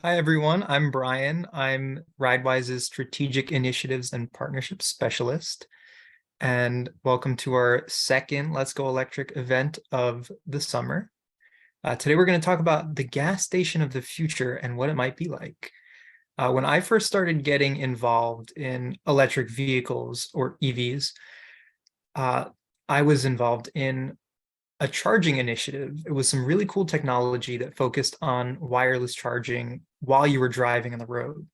Hi, everyone. I'm Brian. I'm RideWise's Strategic Initiatives and Partnerships Specialist. And welcome to our second Let's Go Electric event of the summer. Today, we're going to talk about the gas station of the future and what it might be like. When I first started getting involved in electric vehicles or EVs, I was involved in a charging initiative. It was some really cool technology that focused on wireless charging while you were driving on the road.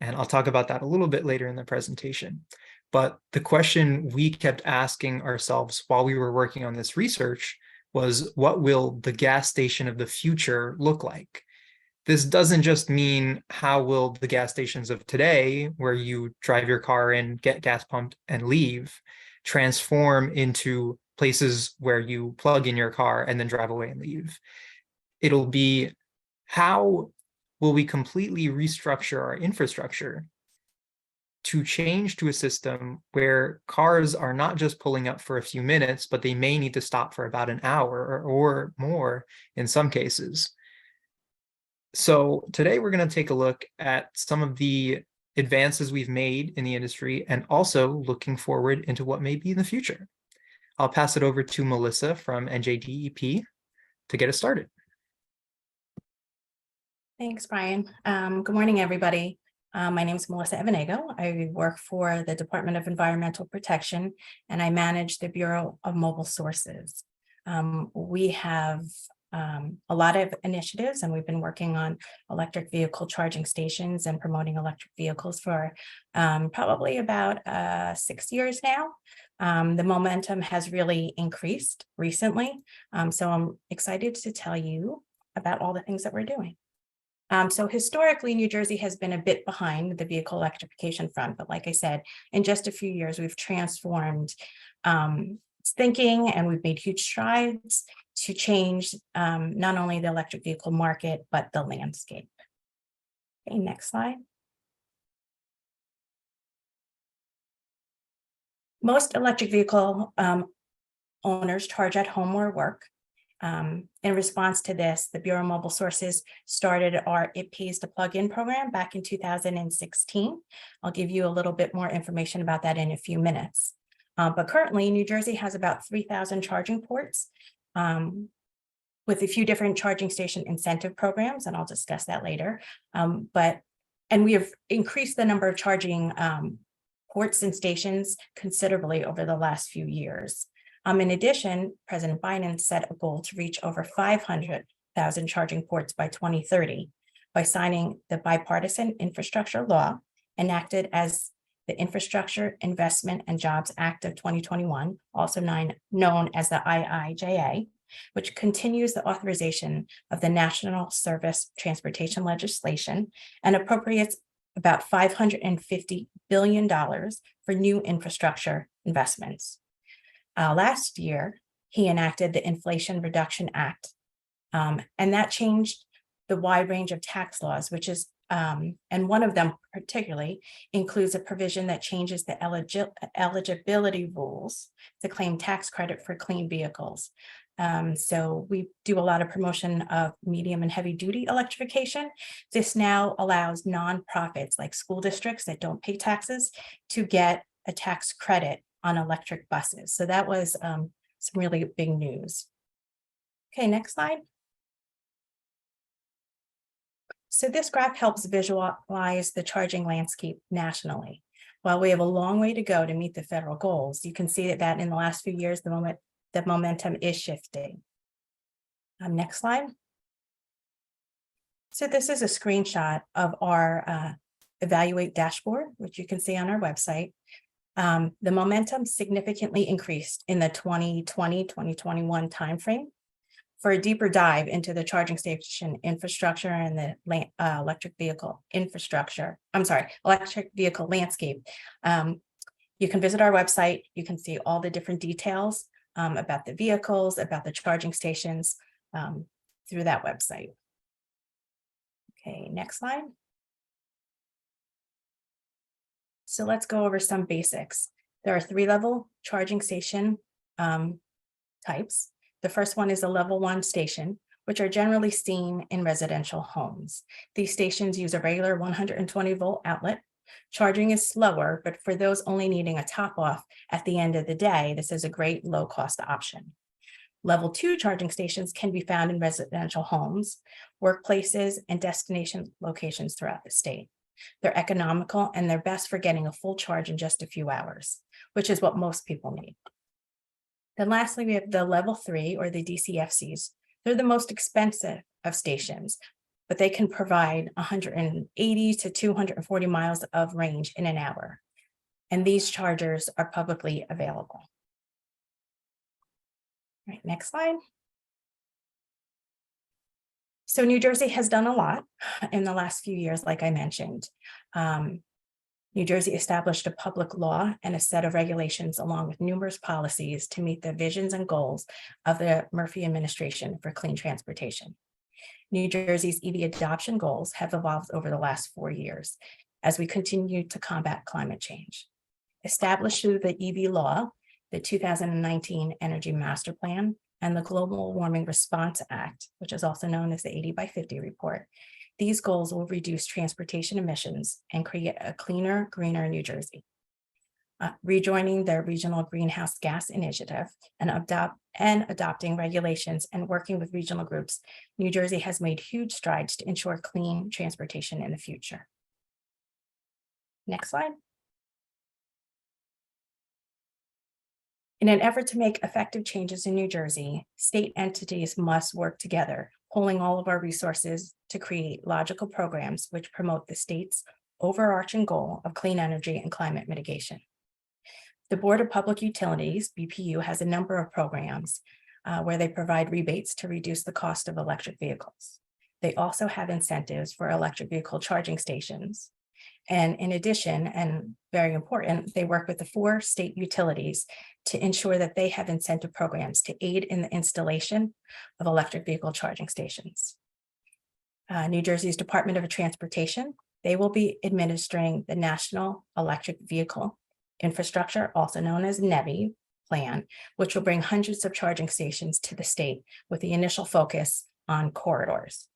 And I'll talk about that a little bit later in the presentation. But the question we kept asking ourselves while we were working on this research was, what will the gas station of the future look like? This doesn't just mean how will the gas stations of today, where you drive your car in, get gas pumped, and leave, transform into places where you plug in your car and then drive away and leave. It'll be, how will we completely restructure our infrastructure to change to a system where cars are not just pulling up for a few minutes, but they may need to stop for about an hour or more in some cases. So today we're going to take a look at some of the advances we've made in the industry and also looking forward into what may be in the future. I'll pass it over to Melissa from NJDEP to get us started. Thanks, Brian. Good morning, everybody. My name is Melissa Evanego. I work for the Department of Environmental Protection, and I manage the Bureau of Mobile Sources. We have a lot of initiatives, and we've been working on electric vehicle charging stations and promoting electric vehicles for probably about 6 years now. The momentum has really increased recently, so I'm excited to tell you about all the things that we're doing. So historically, New Jersey has been a bit behind the vehicle electrification front, but like I said, in just a few years, we've transformed thinking, and we've made huge strides to change not only the electric vehicle market, but the landscape. Okay, next slide. Most electric vehicle owners charge at home or work. In response to this, the Bureau of Mobile Sources started our It Pays to Plug In program back in 2016. I'll give you a little bit more information about that in a few minutes. But currently, New Jersey has about 3,000 charging ports with a few different charging station incentive programs, and I'll discuss that later. And we have increased the number of charging ports and stations considerably over the last few years. In addition, President Biden set a goal to reach over 500,000 charging ports by 2030 by signing the bipartisan infrastructure law enacted as the Infrastructure Investment and Jobs Act of 2021, also known as the IIJA, which continues the authorization of the National Surface Transportation legislation and appropriates about $550 billion for new infrastructure investments. Last year, he enacted the Inflation Reduction Act, and that changed the wide range of tax laws, which is, and one of them particularly includes a provision that changes the eligibility rules to claim tax credit for clean vehicles. So we do a lot of promotion of medium and heavy duty electrification. This now allows nonprofits like school districts that don't pay taxes to get a tax credit on electric buses. So that was some really big news. Okay, next slide. So this graph helps visualize the charging landscape nationally. While we have a long way to go to meet the federal goals, you can see that in the last few years, the momentum is shifting. Next slide. So this is a screenshot of our Evaluate dashboard, which you can see on our website. The momentum significantly increased in the 2020-2021 timeframe. For a deeper dive into the charging station infrastructure and the electric vehicle landscape, you can visit our website. You can see all the different details about the vehicles, about the charging stations through that website. Okay, next slide. So let's go over some basics. There are 3-level charging station types. The first one is a level 1 station, which are generally seen in residential homes. These stations use a regular 120-volt outlet. Charging is slower, but for those only needing a top off at the end of the day, this is a great low-cost option. Level 2 charging stations can be found in residential homes, workplaces, and destination locations throughout the state. They're economical and they're best for getting a full charge in just a few hours, which is what most people need. Then lastly, we have the level 3 or the DCFCs. They're the most expensive of stations, but they can provide 180 to 240 miles of range in an hour. And these chargers are publicly available. All right, next slide. So New Jersey has done a lot in the last few years, like I mentioned. New Jersey established a public law and a set of regulations along with numerous policies to meet the visions and goals of the Murphy administration for clean transportation. New Jersey's EV adoption goals have evolved over the last 4 years as we continue to combat climate change. Established through the EV law, the 2019 Energy Master Plan, and the Global Warming Response Act, which is also known as the 80x50 report. These goals will reduce transportation emissions and create a cleaner, greener New Jersey. Rejoining the Regional Greenhouse Gas Initiative and adopting regulations and working with regional groups, New Jersey has made huge strides to ensure clean transportation in the future. Next slide. In an effort to make effective changes in New Jersey, state entities must work together, pooling all of our resources to create logical programs which promote the state's overarching goal of clean energy and climate mitigation. The Board of Public Utilities, BPU, has a number of programs where they provide rebates to reduce the cost of electric vehicles. They also have incentives for electric vehicle charging stations. And in addition, and very important, they work with the 4 state utilities to ensure that they have incentive programs to aid in the installation of electric vehicle charging stations. New Jersey's Department of Transportation, they will be administering the National Electric Vehicle Infrastructure, also known as NEVI plan, which will bring hundreds of charging stations to the state with the initial focus on corridors.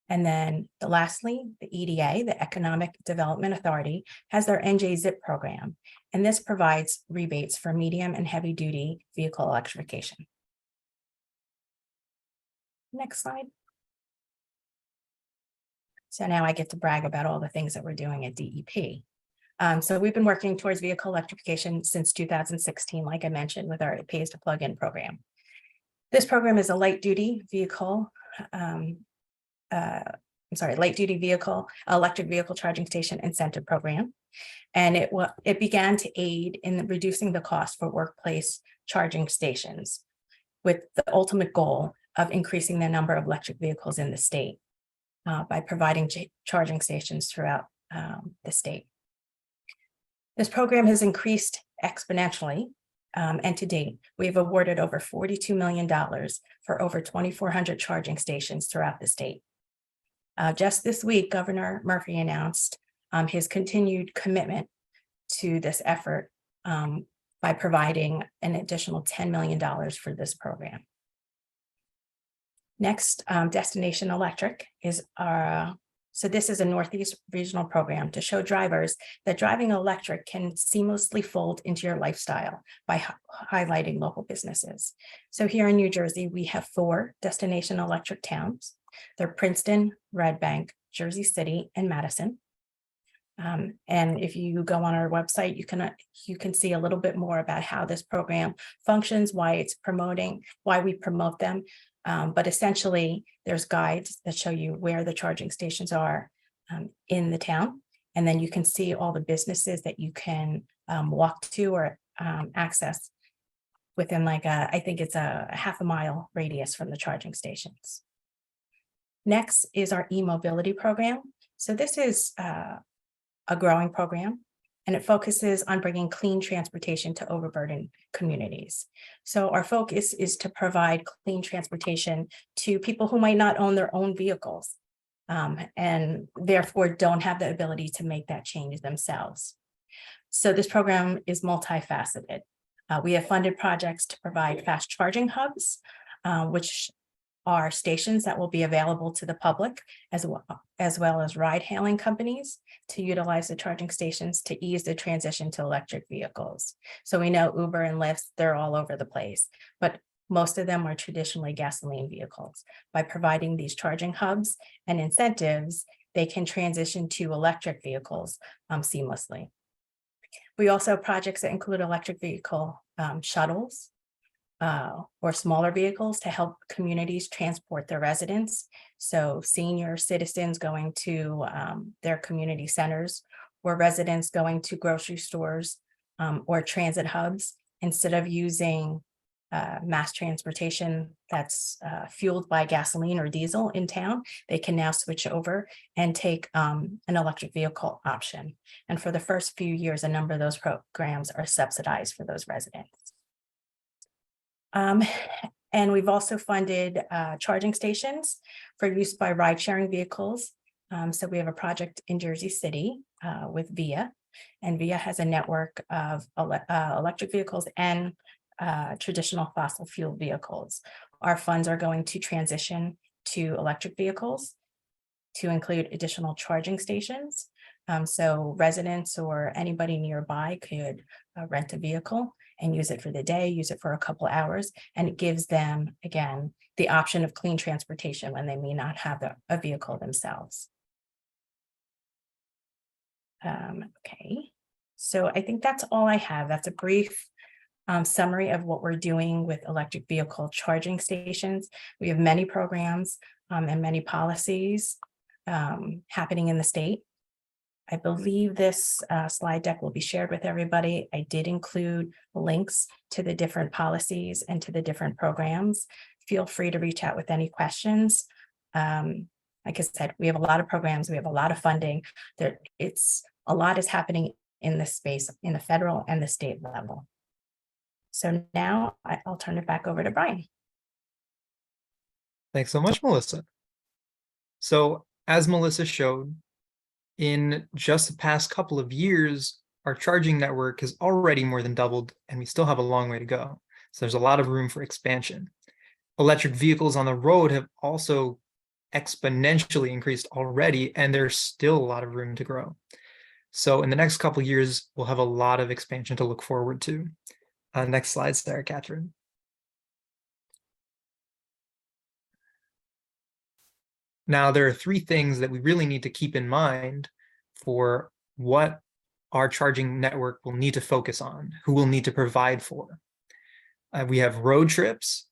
And then lastly, the EDA, the Economic Development Authority, has their NJDEP program, and this provides rebates for medium and heavy duty vehicle electrification. Next slide. So now I get to brag about all the things that we're doing at DEP. So we've been working towards vehicle electrification since 2016, like I mentioned, with our It Pays to Plug In program. This program is a light duty vehicle electric vehicle charging station incentive program. And it began to aid in reducing the cost for workplace charging stations with the ultimate goal of increasing the number of electric vehicles in the state by providing charging stations throughout the state. This program has increased exponentially. And to date, we've awarded over $42 million for over 2,400 charging stations throughout the state. Just this week, Governor Murphy announced his continued commitment to this effort by providing an additional $10 million for this program. Next, Destination Electric is so this is a Northeast regional program to show drivers that driving electric can seamlessly fold into your lifestyle by highlighting local businesses. So here in New Jersey, we have 4 Destination Electric towns. They're Princeton, Red Bank, Jersey City, and Madison. And if you go on our website, you can see a little bit more about how this program functions, why we promote them. But essentially, there's guides that show you where the charging stations are in the town. And then you can see all the businesses that you can walk to or access within I think it's a half a mile radius from the charging stations. Next is our e-mobility program. So this is a growing program, and it focuses on bringing clean transportation to overburdened communities. So our focus is to provide clean transportation to people who might not own their own vehicles and therefore don't have the ability to make that change themselves. So this program is multifaceted. We have funded projects to provide fast charging hubs, which are stations that will be available to the public as well as ride-hailing companies to utilize the charging stations to ease the transition to electric vehicles. So we know Uber and Lyft, they're all over the place, but most of them are traditionally gasoline vehicles. By providing these charging hubs and incentives, they can transition to electric vehicles seamlessly. We also have projects that include electric vehicle shuttles or smaller vehicles to help communities transport their residents. So senior citizens going to their community centers, or residents going to grocery stores or transit hubs, instead of using mass transportation that's fueled by gasoline or diesel in town, they can now switch over and take an electric vehicle option. And for the first few years, a number of those programs are subsidized for those residents. And we've also funded charging stations for use by ride-sharing vehicles. So we have a project in Jersey City with VIA, and VIA has a network of electric vehicles and traditional fossil fuel vehicles. Our funds are going to transition to electric vehicles to include additional charging stations. So residents or anybody nearby could rent a vehicle and use it for the day, use it for a couple hours, and it gives them, again, the option of clean transportation when they may not have a vehicle themselves. Okay, so I think that's all I have. That's a brief summary of what we're doing with electric vehicle charging stations. We have many programs and many policies happening in the state. I believe this slide deck will be shared with everybody. I did include links to the different policies and to the different programs. Feel free to reach out with any questions. Like I said, we have a lot of programs, we have a lot of funding. A lot is happening in this space, in the federal and the state level. So now I'll turn it back over to Brian. Thanks so much, Melissa. So as Melissa showed, in just the past couple of years, our charging network has already more than doubled, and we still have a long way to go. So there's a lot of room for expansion. Electric vehicles on the road have also exponentially increased already, and there's still a lot of room to grow. So in the next couple of years, we'll have a lot of expansion to look forward to. Next slide, Sarah Catherine. Now, there are three things that we really need to keep in mind for what our charging network will need to focus on, who will need to provide for. We have road trips,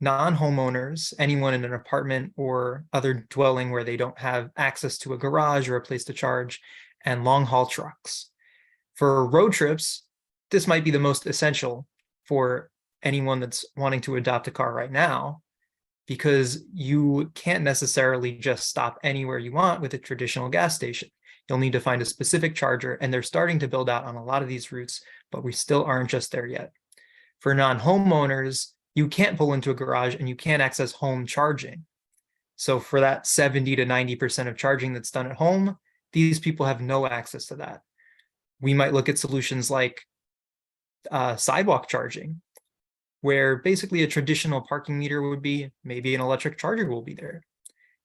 non-homeowners, anyone in an apartment or other dwelling where they don't have access to a garage or a place to charge, and long-haul trucks. For road trips, this might be the most essential for anyone that's wanting to adopt a car right now, because you can't necessarily just stop anywhere you want with a traditional gas station. You'll need to find a specific charger, and they're starting to build out on a lot of these routes, but we still aren't just there yet. For non-homeowners, you can't pull into a garage and you can't access home charging. So for that 70 to 90% of charging that's done at home, these people have no access to that. We might look at solutions like sidewalk charging, where basically a traditional parking meter would be, maybe an electric charger will be there.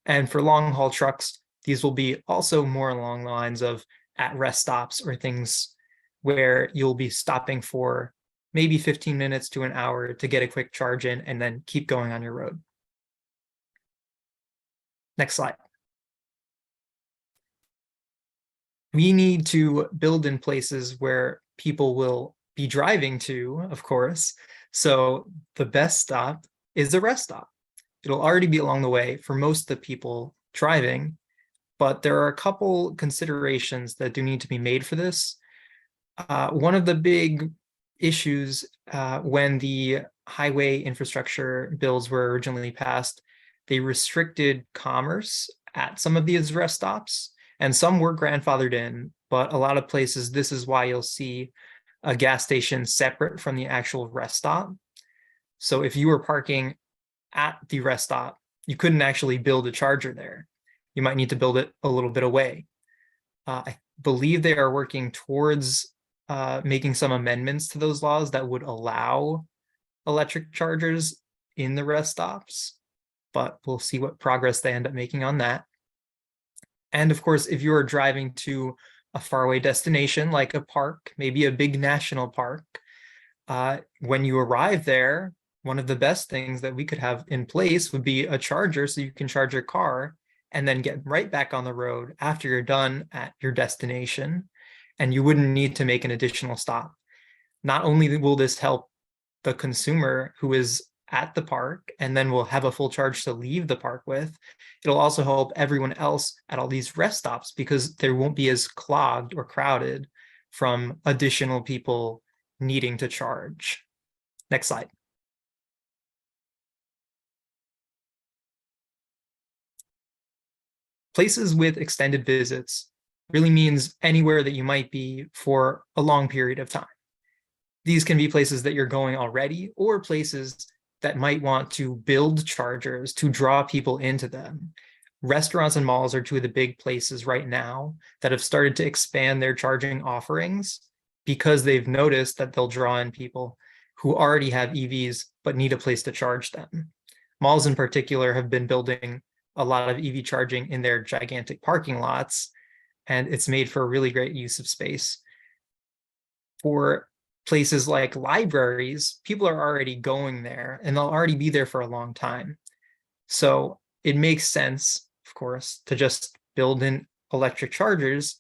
And for long haul trucks, these will be also more along the lines of at rest stops or things where you'll be stopping for maybe 15 minutes to an hour to get a quick charge in and then keep going on your road. Next slide. We need to build in places where people will be driving to, of course. So the best stop is a rest stop. It'll already be along the way for most of the people driving, but there are a couple considerations that do need to be made for this. One of the big issues when the highway infrastructure bills were originally passed, they restricted commerce at some of these rest stops, and some were grandfathered in, but a lot of places, this is why you'll see a gas station separate from the actual rest stop. So if you were parking at the rest stop, you couldn't actually build a charger there. You might need to build it a little bit away. I believe they are working towards making some amendments to those laws that would allow electric chargers in the rest stops. but we'll see what progress they end up making on that. And of course, if you are driving to a faraway destination like a park, maybe a big national park, when you arrive there, one of the best things that we could have in place would be a charger so you can charge your car and then get right back on the road after you're done at your destination, and you wouldn't need to make an additional stop. Not only will this help the consumer who is at the park and then will have a full charge to leave the park with, it'll also help everyone else at all these rest stops because they won't be as clogged or crowded from additional people needing to charge. Next slide. Places with extended visits really means anywhere that you might be for a long period of time. These can be places that you're going already or places that might want to build chargers to draw people into them. Restaurants and malls are two of the big places right now that have started to expand their charging offerings because they've noticed that they'll draw in people who already have EVs but need a place to charge them. Malls in particular have been building a lot of EV charging in their gigantic parking lots, and it's made for a really great use of space. For places like libraries, people are already going there and they'll already be there for a long time. So it makes sense, of course, to just build in electric chargers,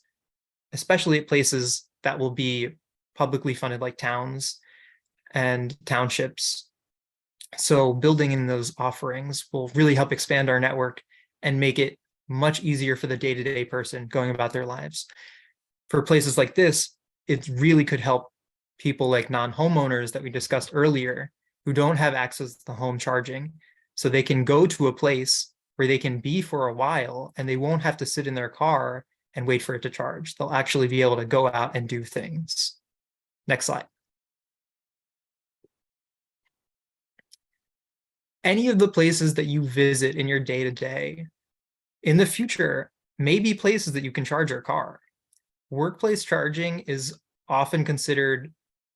especially at places that will be publicly funded like towns and townships. So building in those offerings will really help expand our network and make it much easier for the day-to-day person going about their lives. For places like this, it really could help people like non-homeowners that we discussed earlier who don't have access to home charging, so they can go to a place where they can be for a while and they won't have to sit in their car and wait for it to charge. They'll actually be able to go out and do things. Next slide. Any of the places that you visit in your day-to-day in the future may be places that you can charge your car. Workplace charging is often considered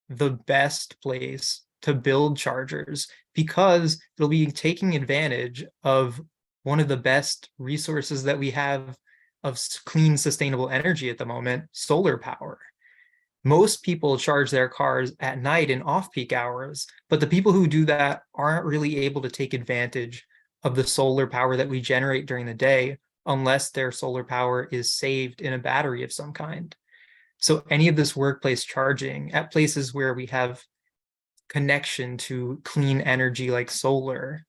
the best place to build chargers because it'll be taking advantage of one of the best resources that we have of clean, sustainable energy at the moment, solar power. Most people charge their cars at night in off-peak hours, but the people who do that aren't really able to take advantage of the solar power that we generate during the day unless their solar power is saved in a battery of some kind. So any of this workplace charging at places where we have connection to clean energy like solar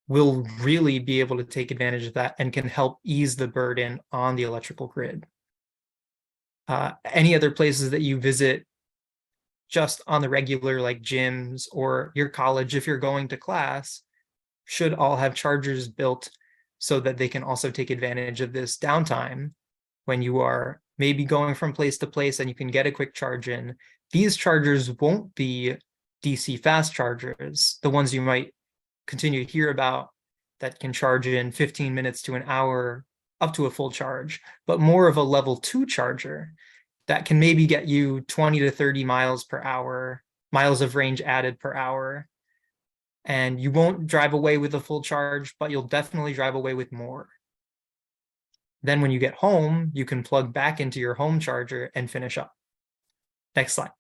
will really be able to take advantage of that and can help ease the burden on the electrical grid. Any other places that you visit just on the regular, like gyms or your college, if you're going to class, should all have chargers built so that they can also take advantage of this downtime when you are maybe going from place to place and you can get a quick charge in. These chargers won't be DC fast chargers, the ones you might continue to hear about that can charge in 15 minutes to an hour up to a full charge, but more of a level 2 charger that can maybe get you 20 to 30 miles per hour, miles of range added per hour. And you won't drive away with a full charge, but you'll definitely drive away with more. Then when you get home, you can plug back into your home charger and finish up. Next slide.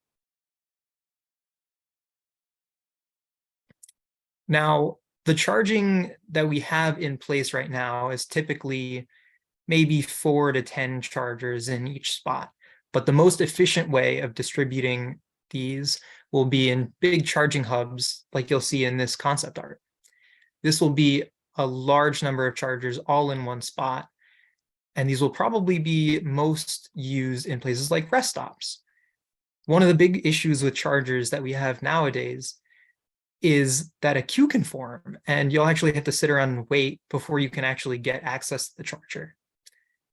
Now, the charging that we have in place right now is typically maybe 4 to 10 chargers in each spot. But the most efficient way of distributing these will be in big charging hubs like you'll see in this concept art. This will be a large number of chargers all in one spot. And these will probably be most used in places like rest stops. One of the big issues with chargers that we have nowadays is that a queue can form and you'll actually have to sit around and wait before you can actually get access to the charger.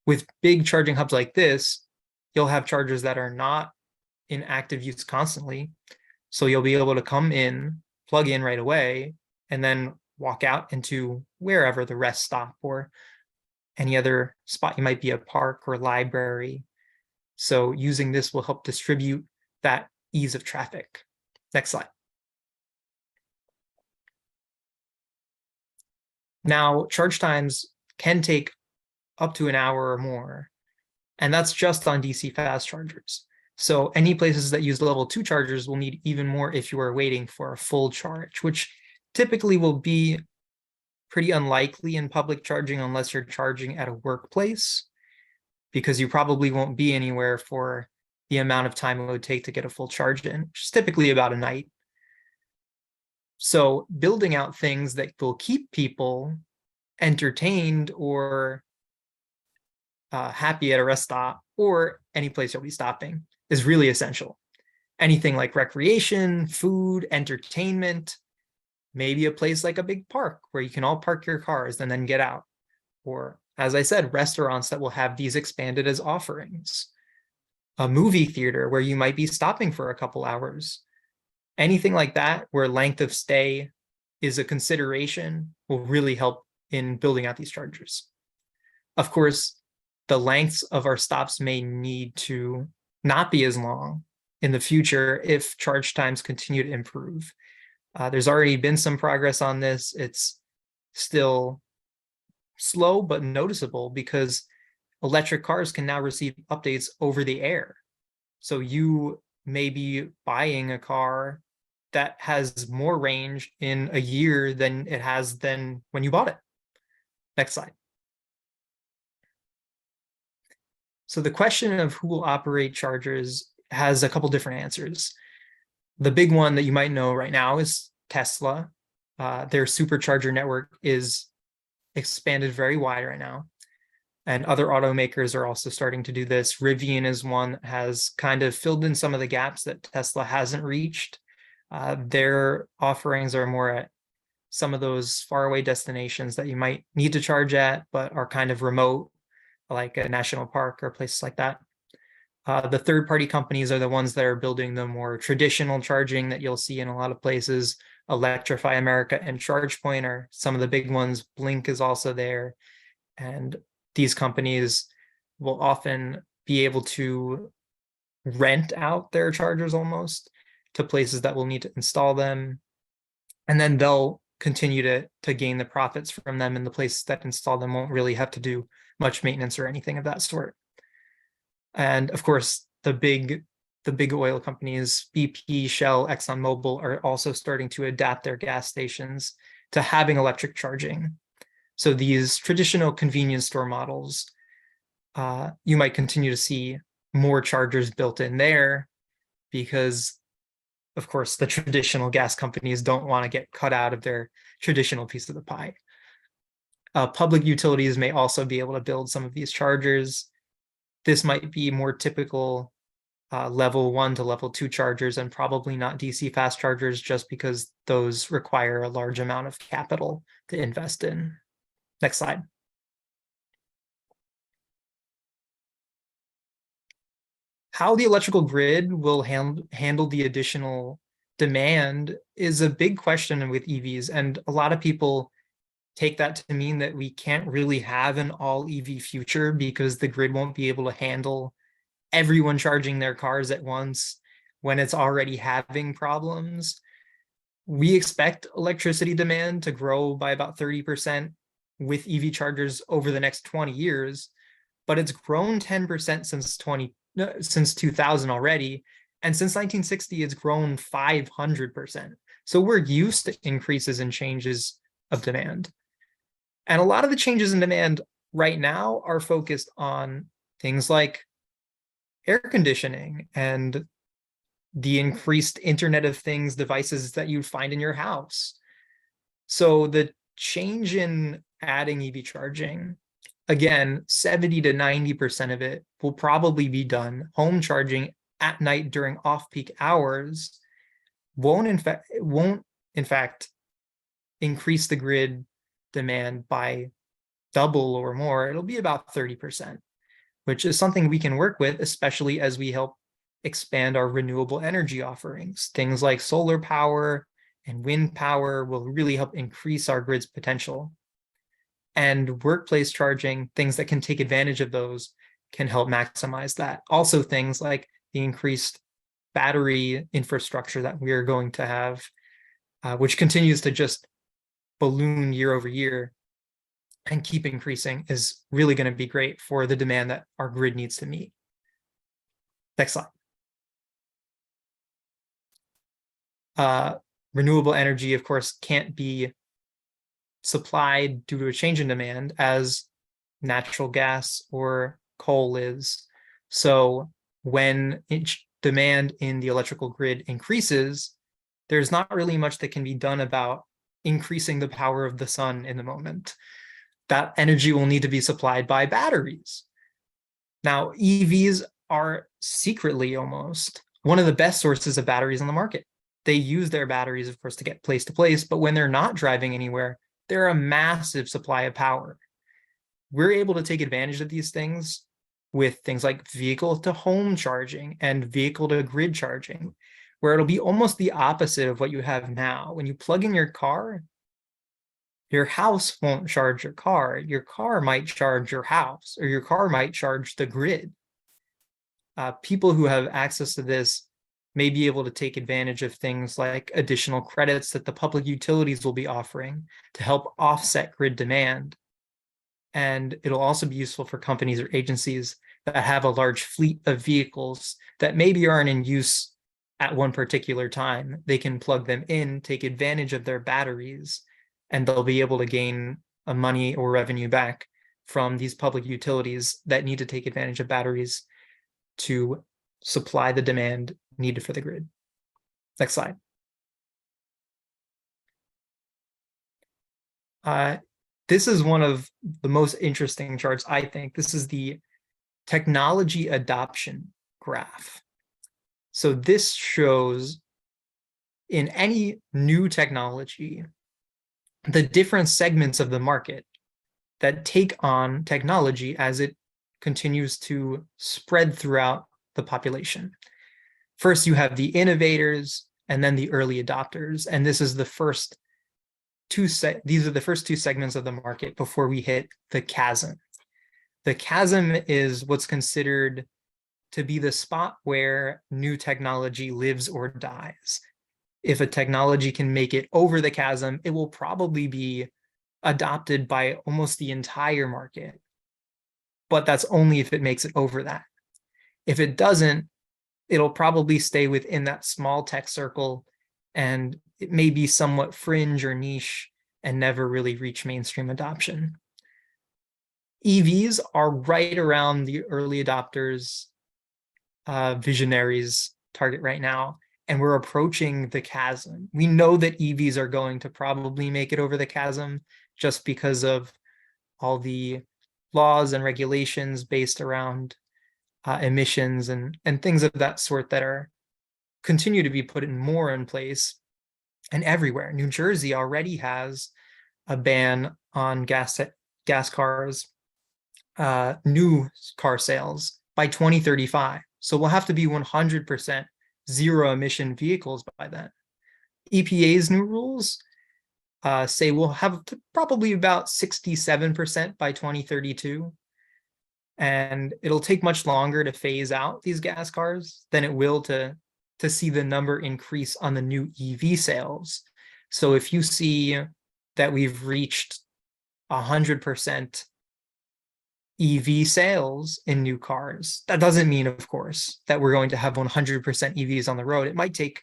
With big charging hubs like this, you'll have chargers that are not in active use constantly. So you'll be able to come in, plug in right away, and then walk out into wherever the rest stop or any other spot you might be, a park or library. So using this will help distribute that ease of traffic. Next slide. Now, charge times can take up to an hour or more, and that's just on DC fast chargers. So any places that use level 2 chargers will need even more if you are waiting for a full charge, which typically will be pretty unlikely in public charging unless you're charging at a workplace, because you probably won't be anywhere for the amount of time it would take to get a full charge in, which is typically about a night. So building out things that will keep people entertained or happy at a rest stop or any place you'll be stopping is really essential. Anything like recreation, food, entertainment, maybe a place like a big park where you can all park your cars and then get out. Or, as I said, restaurants that will have these expanded as offerings. A movie theater where you might be stopping for a couple hours. Anything like that where length of stay is a consideration will really help in building out these chargers. Of course, the lengths of our stops may need to not be as long in the future if charge times continue to improve. There's already been some progress on this. It's still slow but noticeable because electric cars can now receive updates over the air. So you may be buying a car that has more range in a year than it has than when you bought it. Next slide. So the question of who will operate chargers has a couple different answers. The big one that you might know right now is Tesla. Their supercharger network is expanded very wide right now. And other automakers are also starting to do this. Rivian is one that has kind of filled in some of the gaps that Tesla hasn't reached. Their offerings are more at some of those faraway destinations that you might need to charge at, but are kind of remote, like a national park or places like that. The third-party companies are the ones that are building the more traditional charging that you'll see in a lot of places. Electrify America and ChargePoint are some of the big ones. Blink is also there. And these companies will often be able to rent out their chargers almost to places that will need to install them. And then they'll continue to gain the profits from them, and the places that install them won't really have to do much maintenance or anything of that sort. And of course, the big oil companies, BP, Shell, ExxonMobil, are also starting to adapt their gas stations to having electric charging. So these traditional convenience store models, you might continue to see more chargers built in there because, of course, the traditional gas companies don't want to get cut out of their traditional piece of the pie. Public utilities may also be able to build some of these chargers. This might be more typical level 1 to level 2 chargers and probably not DC fast chargers, just because those require a large amount of capital to invest in. Next slide. How the electrical grid will handle the additional demand is a big question with EVs, and a lot of people take that to mean that we can't really have an all EV future because the grid won't be able to handle everyone charging their cars at once when it's already having problems. We expect electricity demand to grow by about 30% with EV chargers over the next 20 years, but it's grown 10% since 2000 already. And since 1960, it's grown 500%. So we're used to increases and changes of demand. And a lot of the changes in demand right now are focused on things like air conditioning and the increased Internet of Things devices that you find in your house. So the change in adding EV charging, again, 70 to 90% of it will probably be done home charging at night during off-peak hours, won't in fact increase the grid demand by double or more. It'll be about 30%, which is something we can work with, especially as we help expand our renewable energy offerings. Things like solar power and wind power will really help increase our grid's potential. And workplace charging, things that can take advantage of those, can help maximize that. Also, things like the increased battery infrastructure that we are going to have, which continues to just balloon year over year. and keep increasing is really going to be great for the demand that our grid needs to meet. Next slide. Renewable energy, of course, can't be supplied due to a change in demand as natural gas or coal is. So when demand in the electrical grid increases, there's not really much that can be done about increasing the power of the sun in the moment. That energy will need to be supplied by batteries. Now, EVs are secretly almost one of the best sources of batteries on the market. They use their batteries, of course, to get place to place, but when they're not driving anywhere, they're a massive supply of power. We're able to take advantage of these things with things like vehicle to home charging and vehicle to grid charging, where it'll be almost the opposite of what you have now. When you plug in your car, your house won't charge your car might charge your house, or your car might charge the grid. People who have access to this may be able to take advantage of things like additional credits that the public utilities will be offering to help offset grid demand. And it'll also be useful for companies or agencies that have a large fleet of vehicles that maybe aren't in use at one particular time. They can plug them in, take advantage of their batteries, and they'll be able to gain a money or revenue back from these public utilities that need to take advantage of batteries to supply the demand needed for the grid. Next slide. This is one of the most interesting charts, I think. This is the technology adoption graph. So this shows in any new technology, the different segments of the market that take on technology as it continues to spread throughout the population. First, you have the innovators and then the early adopters. And this is the first these are the first two segments of the market before we hit the chasm. The chasm is what's considered to be the spot where new technology lives or dies. If a technology can make it over the chasm, it will probably be adopted by almost the entire market. But that's only if it makes it over that. If it doesn't, it'll probably stay within that small tech circle, and it may be somewhat fringe or niche and never really reach mainstream adoption. EVs are right around the early adopters, visionaries target right now, and we're approaching the chasm. We know that EVs are going to probably make it over the chasm just because of all the laws and regulations based around emissions and things of that sort that are continue to be put in more in place and everywhere. New Jersey already has a ban on gas cars, new car sales by 2035. So we'll have to be 100% zero emission vehicles by then. EPA's new rules say we'll have probably about 67% by 2032. And it'll take much longer to phase out these gas cars than it will to see the number increase on the new EV sales. So if you see that we've reached 100% EV sales in new cars, that doesn't mean, of course, that we're going to have 100% EVs on the road. It might take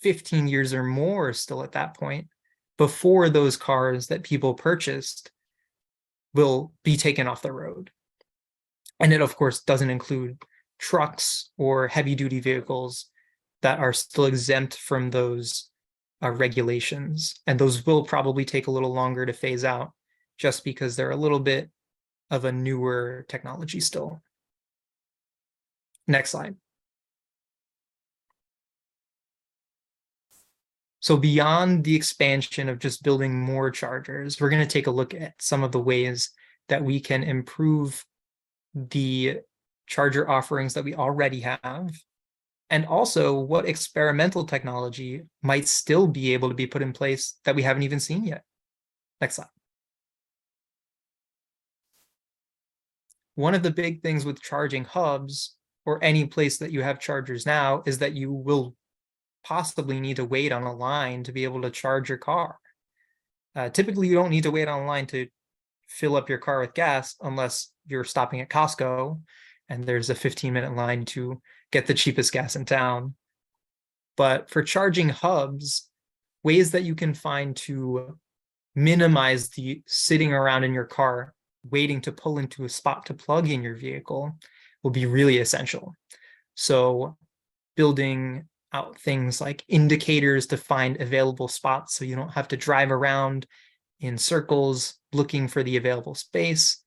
15 years or more still at that point before those cars that people purchased will be taken off the road. And it, of course, doesn't include trucks or heavy-duty vehicles that are still exempt from those regulations. And those will probably take a little longer to phase out just because they're a little bit of a newer technology still. Next slide. So beyond the expansion of just building more chargers, we're going to take a look at some of the ways that we can improve the charger offerings that we already have, and also what experimental technology might still be able to be put in place that we haven't even seen yet. Next slide. One of the big things with charging hubs or any place that you have chargers now is that you will possibly need to wait on a line to be able to charge your car. Typically, you don't need to wait on a line to fill up your car with gas unless you're stopping at Costco and there's a 15-minute line to get the cheapest gas in town. But for charging hubs, ways that you can find to minimize the sitting around in your car waiting to pull into a spot to plug in your vehicle will be really essential. So building out things like indicators to find available spots so you don't have to drive around in circles looking for the available space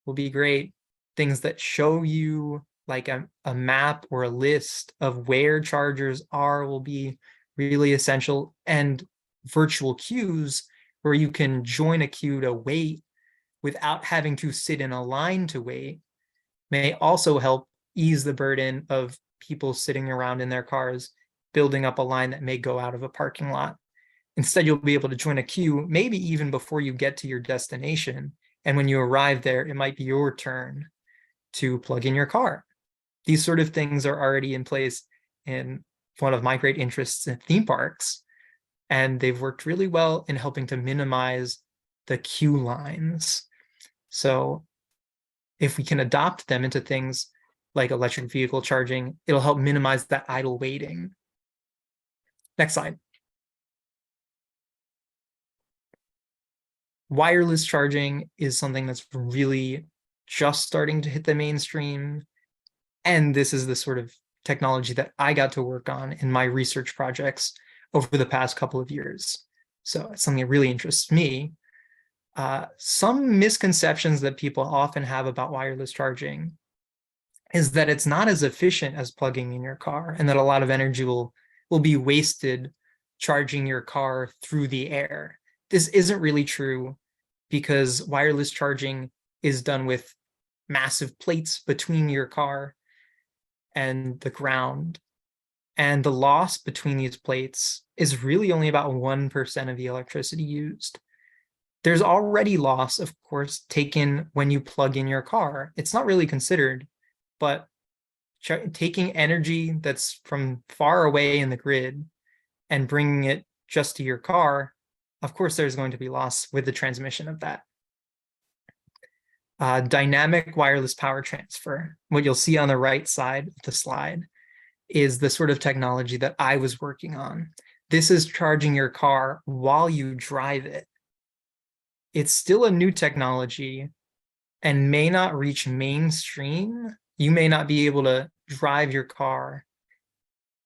will be great. Things that show you like a map or a list of where chargers are will be really essential. And virtual queues where you can join a queue to wait without having to sit in a line to wait may also help ease the burden of people sitting around in their cars, building up a line that may go out of a parking lot. Instead, you'll be able to join a queue, maybe even before you get to your destination. And when you arrive there, it might be your turn to plug in your car. These sort of things are already in place in one of my great interests in theme parks. And they've worked really well in helping to minimize the queue lines. So if we can adopt them into things like electric vehicle charging, it'll help minimize that idle waiting. Next slide. Wireless charging is something that's really just starting to hit the mainstream. And this is the sort of technology that I got to work on in my research projects over the past couple of years. So it's something that really interests me. Some misconceptions that people often have about wireless charging is that it's not as efficient as plugging in your car, and that a lot of energy will be wasted charging your car through the air. This isn't really true because wireless charging is done with massive plates between your car and the ground. And the loss between these plates is really only about 1% of the electricity used. There's already loss, of course, taken when you plug in your car. It's not really considered, but taking energy that's from far away in the grid and bringing it just to your car, of course, there's going to be loss with the transmission of that. Dynamic wireless power transfer, what you'll see on the right side of the slide, is the sort of technology that I was working on. This is charging your car while you drive it. It's still a new technology and may not reach mainstream. You may not be able to drive your car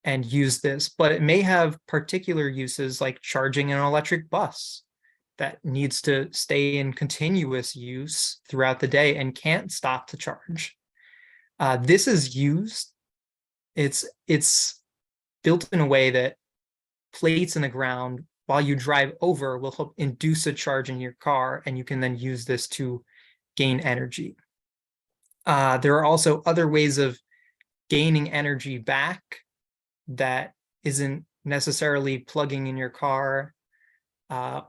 and use this, but it may have particular uses like charging an electric bus that needs to stay in continuous use throughout the day and can't stop to charge. This is used. It's built in a way that plates in the ground while you drive over will help induce a charge in your car, and you can then use this to gain energy. There are also other ways of gaining energy back that isn't necessarily plugging in your car.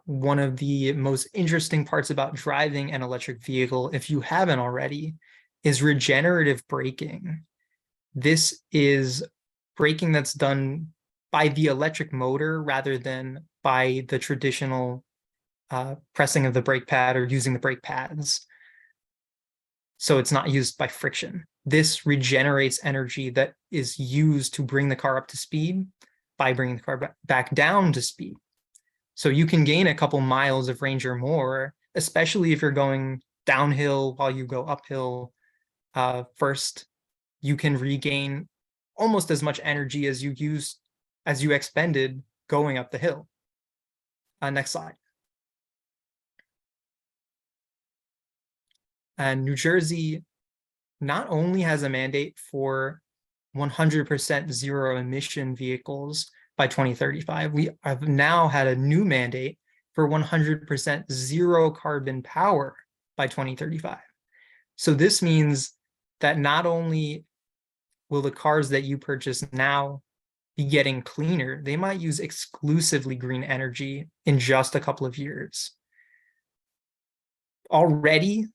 One of the most interesting parts about driving an electric vehicle, if you haven't already, is regenerative braking. This is braking that's done by the electric motor rather than by the traditional pressing of the brake pad or using the brake pads. So it's not used by friction. This regenerates energy that is used to bring the car up to speed by bringing the car back down to speed. So you can gain a couple miles of range or more, especially if you're going downhill while you go uphill first. You can regain almost as much energy as you expended going up the hill. Next slide. And New Jersey not only has a mandate for 100% zero emission vehicles by 2035, we have now had a new mandate for 100% zero carbon power by 2035. So this means that not only will the cars that you purchase now be getting cleaner, they might use exclusively green energy in just a couple of years. Already,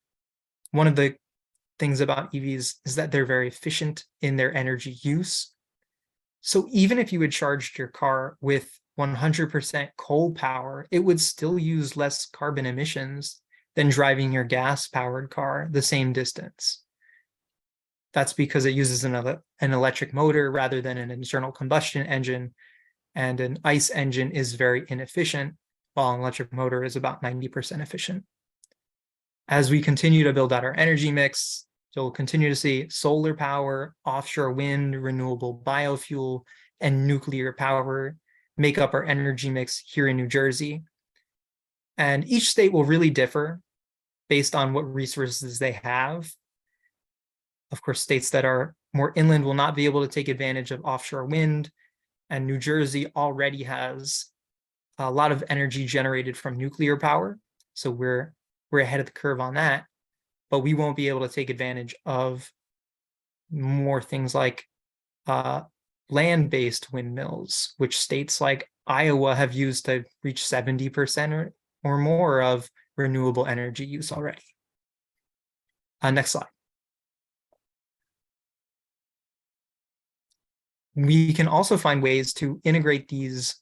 one of the things about EVs is that they're very efficient in their energy use. So even if you had charged your car with 100% coal power, it would still use less carbon emissions than driving your gas-powered car the same distance. That's because it uses an electric motor rather than an internal combustion engine, and an ICE engine is very inefficient, while an electric motor is about 90% efficient. As we continue to build out our energy mix, you'll continue to see solar power, offshore wind, renewable biofuel, and nuclear power make up our energy mix here in New Jersey. And each state will really differ based on what resources they have. Of course, states that are more inland will not be able to take advantage of offshore wind, and New Jersey already has a lot of energy generated from nuclear power. So we're ahead of the curve on that, but we won't be able to take advantage of more things like land-based windmills, which states like Iowa have used to reach 70% or more of renewable energy use already. Next slide. We can also find ways to integrate these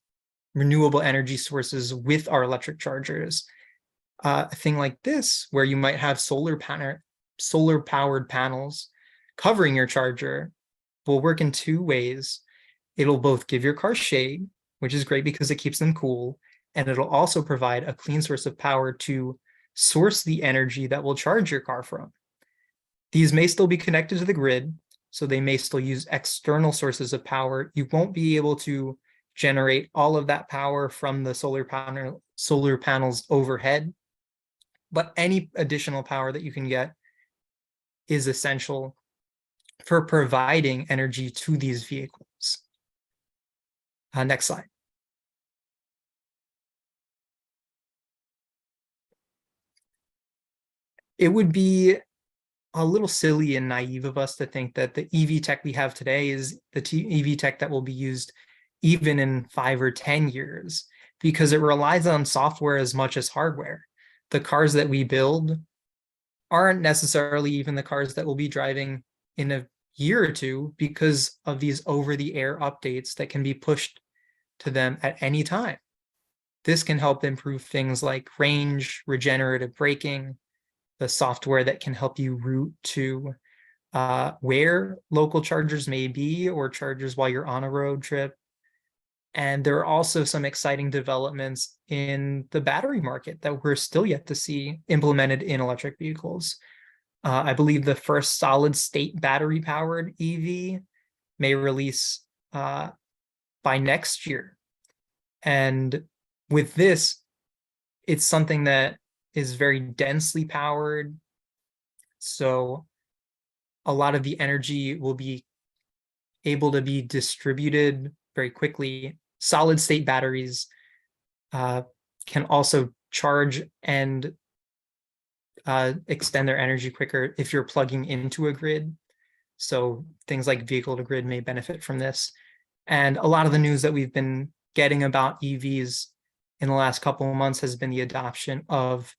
renewable energy sources with our electric chargers. A thing like this, where you might have solar powered panels covering your charger, will work in two ways. It'll both give your car shade, which is great because it keeps them cool, and it'll also provide a clean source of power to source the energy that will charge your car from. These may still be connected to the grid, so they may still use external sources of power. You won't be able to generate all of that power from the solar panels overhead, but any additional power that you can get is essential for providing energy to these vehicles. Next slide. It would be a little silly and naive of us to think that the EV tech we have today is the EV tech that will be used even in 5 or 10 years, because it relies on software as much as hardware. The cars that we build aren't necessarily even the cars that we'll be driving in a year or two, because of these over-the-air updates that can be pushed to them at any time. This can help improve things like range, regenerative braking, the software that can help you route to where local chargers may be, or chargers while you're on a road trip. And there are also some exciting developments in the battery market that we're still yet to see implemented in electric vehicles. I believe the first solid state battery powered EV may release by next year. And with this, it's something that is very densely powered. So a lot of the energy will be able to be distributed very quickly. Solid state batteries can also charge and extend their energy quicker if you're plugging into a grid. So things like vehicle to grid may benefit from this. And a lot of the news that we've been getting about EVs in the last couple of months has been the adoption of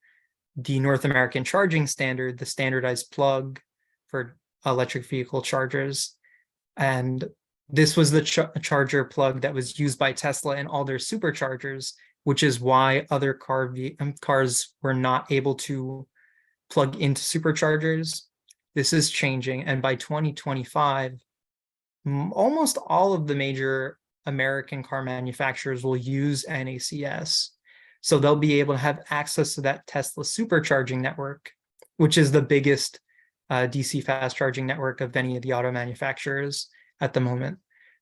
the North American charging standard, the standardized plug for electric vehicle chargers. And this was the charger plug that was used by Tesla in all their superchargers, which is why other cars were not able to plug into superchargers. This is changing, and by 2025, almost all of the major American car manufacturers will use NACS. So they'll be able to have access to that Tesla supercharging network, which is the biggest DC fast charging network of any of the auto manufacturers at the moment.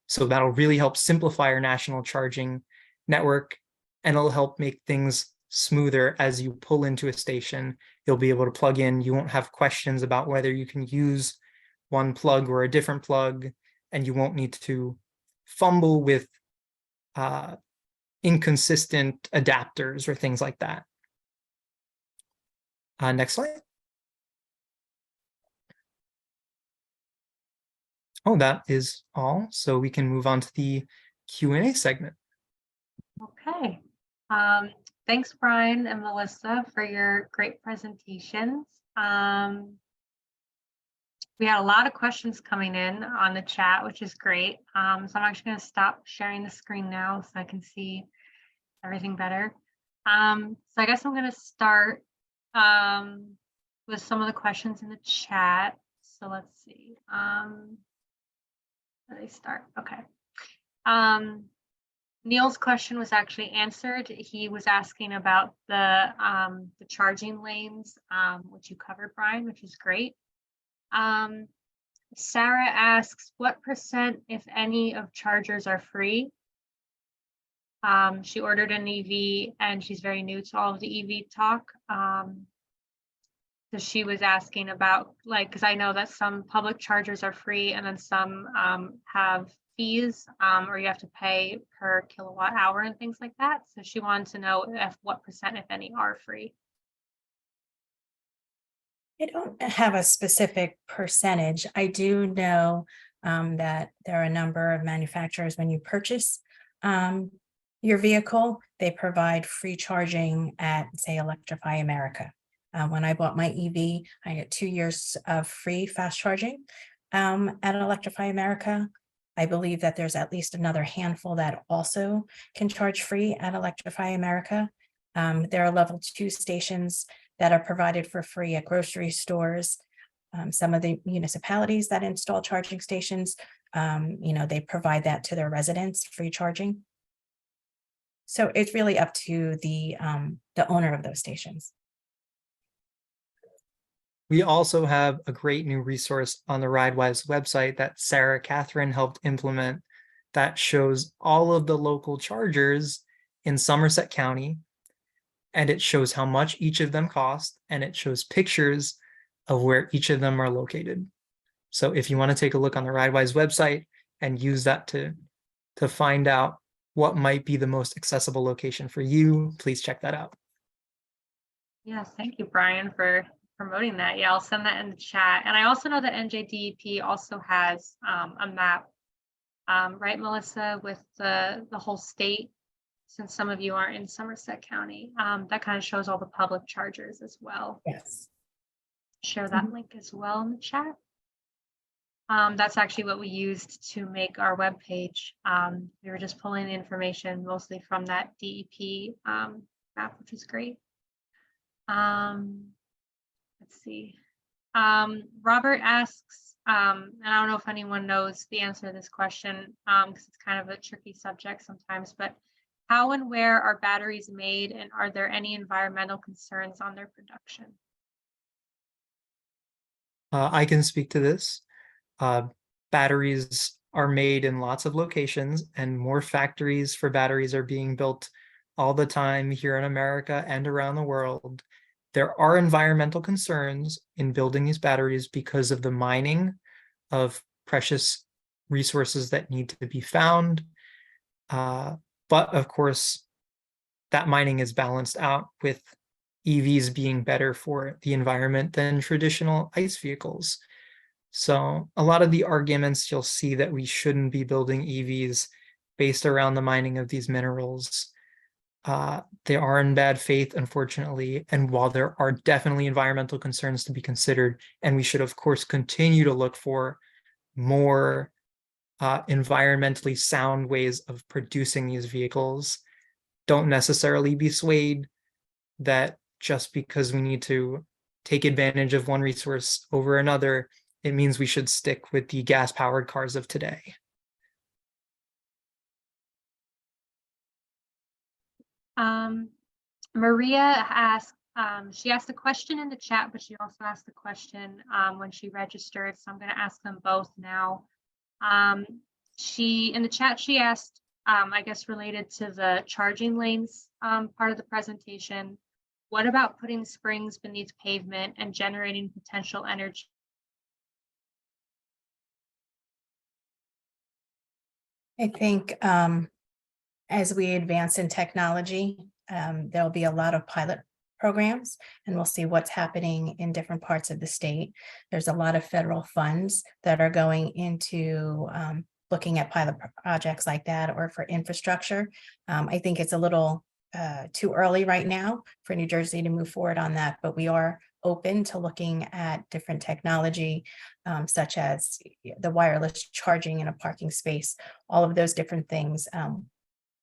So that'll really help simplify our national charging network, and it'll help make things smoother. As you pull into a station, you'll be able to plug in. You won't have questions about whether you can use one plug or a different plug, and you won't need to fumble with inconsistent adapters or things like that. Next slide. Oh, that is all. So we can move on to the Q&A segment. Okay. Thanks, Brian and Melissa, for your great presentations. We had a lot of questions coming in on the chat, which is great. So I'm actually going to stop sharing the screen now so I can see everything better. So I guess I'm going to start with some of the questions in the chat. So let's see. Where do they start? Okay. Neil's question was actually answered. He was asking about the charging lanes, which you covered, Brian, which is great. Sarah asks, what %, if any, of chargers are free? She ordered an EV and she's very new to all of the EV talk. So she was asking about, like, because I know that some public chargers are free and then some have fees, or you have to pay per kilowatt hour and things like that. So she wanted to know if what %, if any, are free. I don't have a specific percentage. I do know that there are a number of manufacturers, when you purchase your vehicle, they provide free charging at, say, Electrify America. When I bought my EV, I got 2 years of free fast charging at Electrify America. I believe that there's at least another handful that also can charge free at Electrify America. There are level 2 stations that are provided for free at grocery stores. Some of the municipalities that install charging stations, they provide that to their residents, free charging. So it's really up to the owner of those stations. We also have a great new resource on the RideWise website that Sarah Catherine helped implement that shows all of the local chargers in Somerset County, and it shows how much each of them cost, and it shows pictures of where each of them are located. So if you want to take a look on the RideWise website and use that to find out what might be the most accessible location for you, please check that out. Yes, thank you, Brian, for promoting that. Yeah, I'll send that in the chat. And I also know that NJDEP also has a map, right, Melissa, with the whole state, since some of you are in Somerset County. That kind of shows all the public chargers as well. Yes. Share that link as well in the chat. That's actually what we used to make our web page. We were just pulling the information mostly from that DEP map, which is great. Let's see. Robert asks, and I don't know if anyone knows the answer to this question, because it's kind of a tricky subject sometimes, but how and where are batteries made, and are there any environmental concerns on their production? I can speak to this. Batteries are made in lots of locations, and more factories for batteries are being built all the time here in America and around the world. There are environmental concerns in building these batteries because of the mining of precious resources that need to be found. But of course, that mining is balanced out with EVs being better for the environment than traditional ICE vehicles. So a lot of the arguments you'll see that we shouldn't be building EVs based around the mining of these minerals, they are in bad faith, unfortunately. And while there are definitely environmental concerns to be considered, and we should, of course, continue to look for more environmentally sound ways of producing these vehicles, don't necessarily be swayed that just because we need to take advantage of one resource over another, it means we should stick with the gas-powered cars of today. Maria asked, she asked a question in the chat, but she also asked a question when she registered. So I'm going to ask them both now. In the chat, she asked, I guess related to the charging lanes part of the presentation, what about putting springs beneath pavement and generating potential energy? I think as we advance in technology, there'll be a lot of pilot programs, and we'll see what's happening in different parts of the state. There's a lot of federal funds that are going into looking at pilot projects like that, or for infrastructure. I think it's a little too early right now for New Jersey to move forward on that, but we are open to looking at different technology, such as the wireless charging in a parking space. All of those different things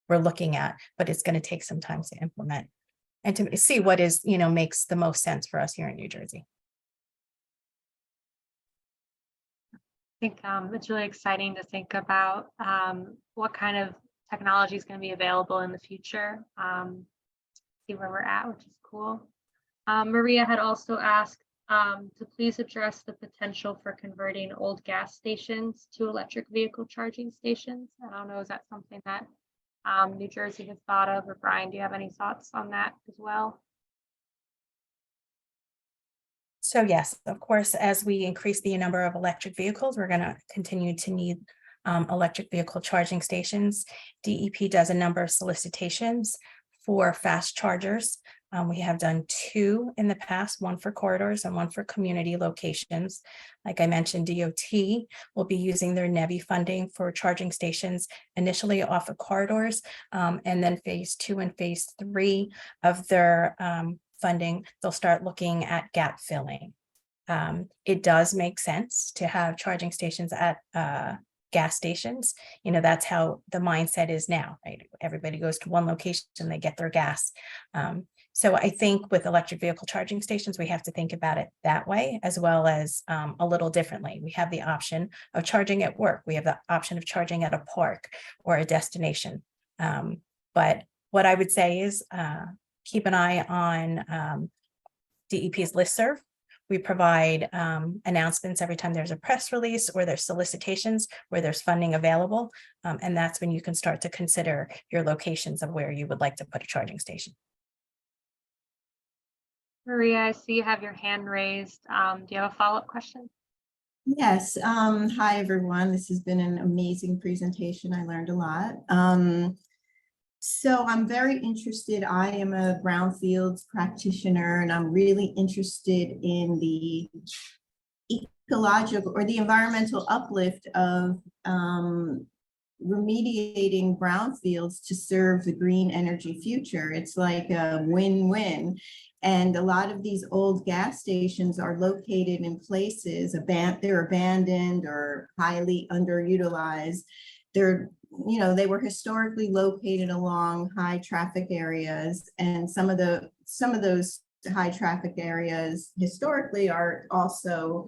we're looking at, but it's going to take some time to implement. and to see what is, makes the most sense for us here in New Jersey. I think it's really exciting to think about what kind of technology is going to be available in the future. See where we're at, which is cool. Maria had also asked to please address the potential for converting old gas stations to electric vehicle charging stations. I don't know, is that something that New Jersey has thought of, or Brian, do you have any thoughts on that as well? So yes, of course, as we increase the number of electric vehicles, we're going to continue to need electric vehicle charging stations. DEP does a number of solicitations for fast chargers. We have done 2 in the past, 1 for corridors and 1 for community locations. Like I mentioned, DOT will be using their NEVI funding for charging stations initially off of corridors, and then phase 2 and phase 3 of their funding, they'll start looking at gap filling. It does make sense to have charging stations at gas stations. That's how the mindset is now, right? Everybody goes to one location, they get their gas. So I think with electric vehicle charging stations, we have to think about it that way, as well as a little differently. We have the option of charging at work. We have the option of charging at a park or a destination. But what I would say is keep an eye on DEP's listserv. We provide announcements every time there's a press release or there's solicitations where there's funding available. And that's when you can start to consider your locations of where you would like to put a charging station. Maria, I see you have your hand raised. Do you have a follow-up question? Yes. Hi, everyone. This has been an amazing presentation. I learned a lot. So I'm very interested. I am a brownfields practitioner, and I'm really interested in the ecological or the environmental uplift of remediating brownfields to serve the green energy future. It's like a win-win. And a lot of these old gas stations are located in places, they're abandoned or highly underutilized. They were historically located along high traffic areas, and some of those high traffic areas historically are also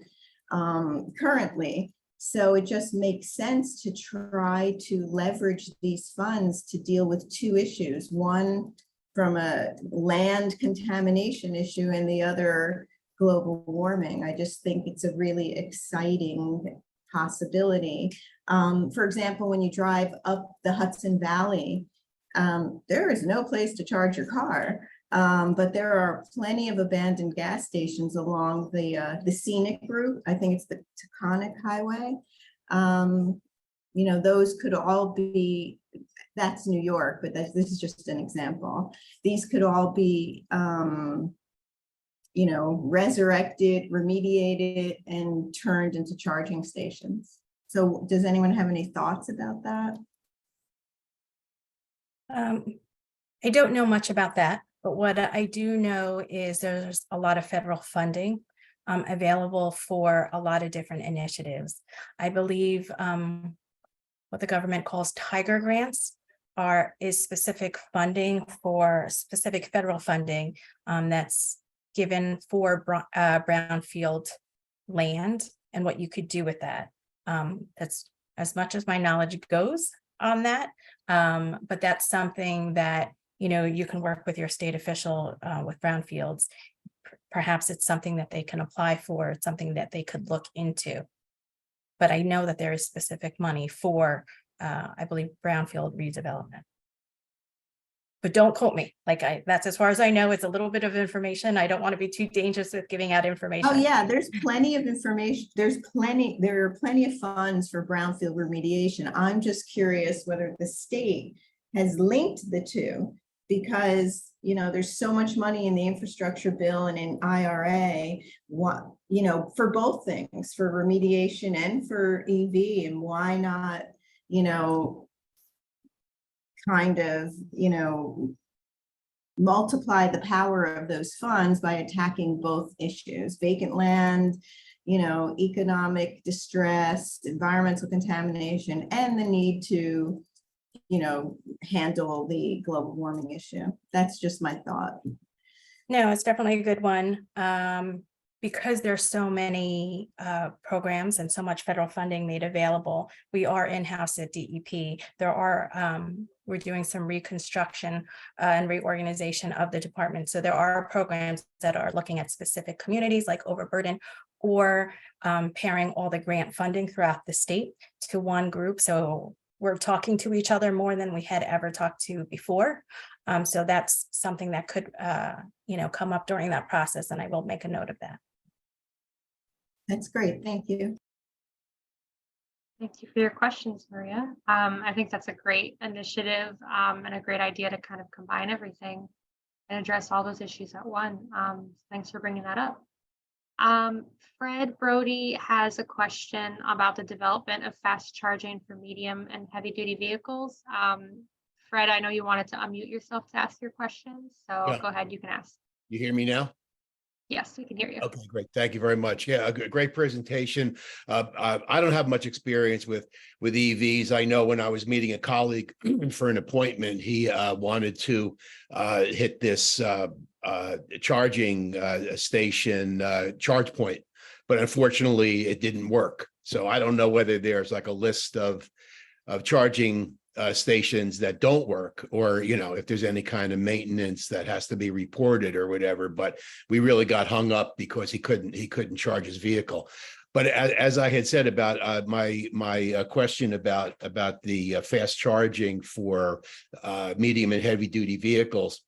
currently. So it just makes sense to try to leverage these funds to deal with 2 issues. One from a land contamination issue and the other global warming. I just think it's a really exciting possibility. For example, when you drive up the Hudson Valley, there is no place to charge your car, but there are plenty of abandoned gas stations along the scenic route. I think it's the Taconic Highway. Those could all be, that's New York, but this is just an example. These could all be, resurrected, remediated, and turned into charging stations. So does anyone have any thoughts about that? I don't know much about that, but what I do know is there's a lot of federal funding available for a lot of different initiatives. I believe what the government calls Tiger grants is specific funding for specific federal funding that's given for brownfield land and what you could do with that. That's as much as my knowledge goes on that, but that's something that you can work with your state official with brownfields. Perhaps it's something that they can apply for. It's something that they could look into. But I know that there is specific money for, I believe, brownfield redevelopment. But don't quote me. That's as far as I know. It's a little bit of information. I don't want to be too dangerous with giving out information. Oh yeah, there's plenty of information. There are plenty of funds for brownfield remediation. I'm just curious whether the state has linked the 2, because there's so much money in the infrastructure bill and in IRA, for both things, for remediation and for EV, and why not, kind of, multiply the power of those funds by attacking both issues: vacant land, economic distress, environmental contamination, and the need to handle the global warming issue. That's just my thought. No, it's definitely a good one. Because there's so many programs and so much federal funding made available, we are in-house at DEP. We're doing some reconstruction and reorganization of the department. So there are programs that are looking at specific communities like overburden, or pairing all the grant funding throughout the state to one group. So we're talking to each other more than we had ever talked to before. So that's something that could come up during that process, and I will make a note of that. That's great. Thank you. Thank you for your questions, Maria. I think that's a great initiative and a great idea to kind of combine everything and address all those issues at one. Thanks for bringing that up. Fred Brody has a question about the development of fast charging for medium and heavy duty vehicles. Fred, I know you wanted to unmute yourself to ask your question, so Yeah. Go ahead, you can ask. You hear me now? Yes, we can hear you. Okay, great. Thank you very much. Yeah, a great presentation. I don't have much experience with EVs. I know when I was meeting a colleague for an appointment, he wanted to hit this charging station charge point, but unfortunately it didn't work. So I don't know whether there's like a list of charging stations that don't work, or if there's any kind of maintenance that has to be reported or whatever. But we really got hung up because he couldn't charge his vehicle. But as I had said about my question about the fast charging for medium and heavy duty vehicles,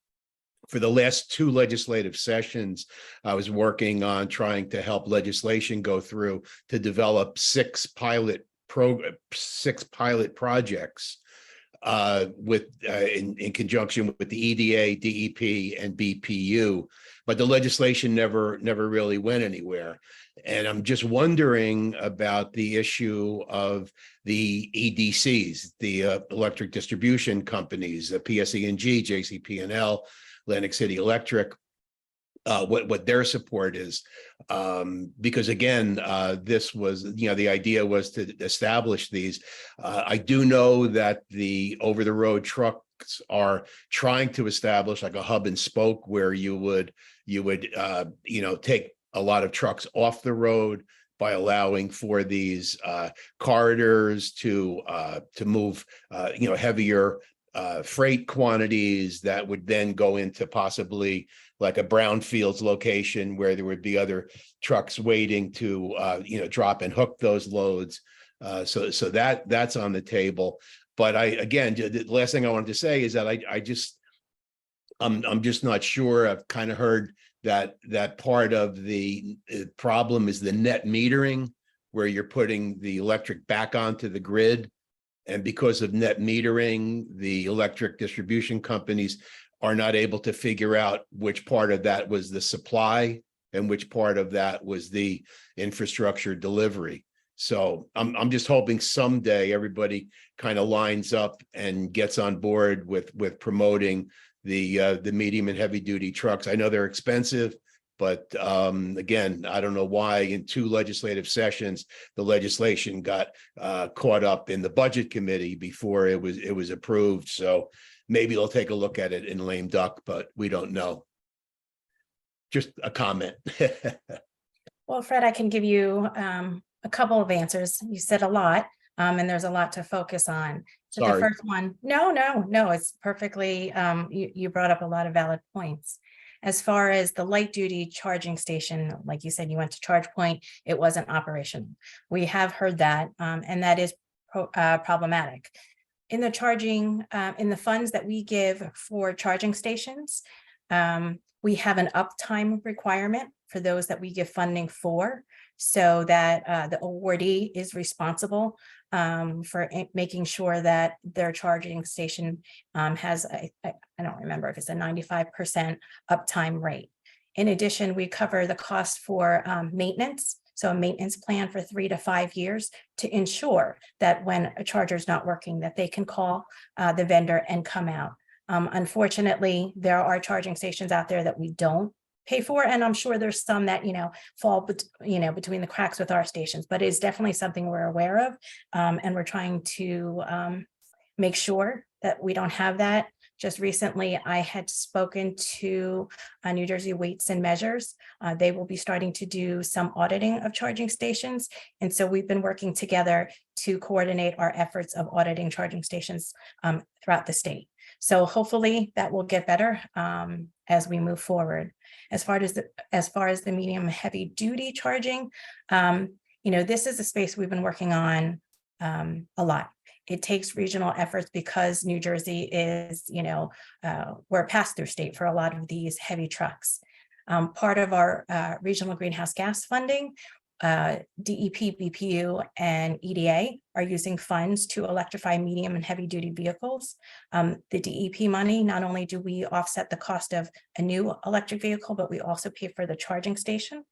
for the last 2 legislative sessions, I was working on trying to help legislation go through to develop 6 pilot projects in conjunction with the EDA, DEP, and BPU, but the legislation never really went anywhere. And I'm just wondering about the issue of the EDCs, the electric distribution companies, the PSE&G, JCP&L, Atlantic City Electric, what their support is, because again, this was, the idea was to establish these. I do know that the over-the-road trucks are trying to establish like a hub and spoke where you would take a lot of trucks off the road by allowing for these corridors to move heavier freight quantities that would then go into possibly like a brownfields location where there would be other trucks waiting to drop and hook those loads. So that's on the table. But the last thing I wanted to say is that I'm just not sure. I've kind of heard that part of the problem is the net metering, where you're putting the electric back onto the grid. And because of net metering, the electric distribution companies are not able to figure out which part of that was the supply and which part of that was the infrastructure delivery. So I'm just hoping someday everybody kind of lines up and gets on board with promoting the medium and heavy duty trucks. I know they're expensive, but again, I don't know why in 2 legislative sessions the legislation got caught up in the budget committee before it was approved. So maybe they'll take a look at it in lame duck, but we don't know. Just a comment. Well, Fred, I can give you a couple of answers. You said a lot, and there's a lot to focus on. So Sorry. the first one, no, it's perfectly, you brought up a lot of valid points. As far as the light duty charging station, like you said, you went to charge point, it wasn't operational. We have heard that, and that is problematic. In the charging, in the funds that we give for charging stations, we have an uptime requirement for those that we give funding for, so that the awardee is responsible for making sure that their charging station has, I don't remember if it's a 95% uptime rate. In addition, we cover the cost for maintenance. So a maintenance plan for 3 to 5 years to ensure that when a charger is not working, that they can call the vendor and come out. Unfortunately, there are charging stations out there that we don't pay for, and I'm sure there's some that fall between the cracks with our stations, but it's definitely something we're aware of, and we're trying to make sure that we don't have that. Just recently, I had spoken to New Jersey Weights and Measures. They will be starting to do some auditing of charging stations. And so we've been working together to coordinate our efforts of auditing charging stations throughout the state. So hopefully that will get better as we move forward. As far as the medium heavy duty charging, this is a space we've been working on a lot. It takes regional efforts because New Jersey is, we're a pass-through state for a lot of these heavy trucks. Part of our regional greenhouse gas funding, DEP, BPU, and EDA are using funds to electrify medium and heavy duty vehicles. The DEP money, not only do we offset the cost of a new electric vehicle, but we also pay for the charging station.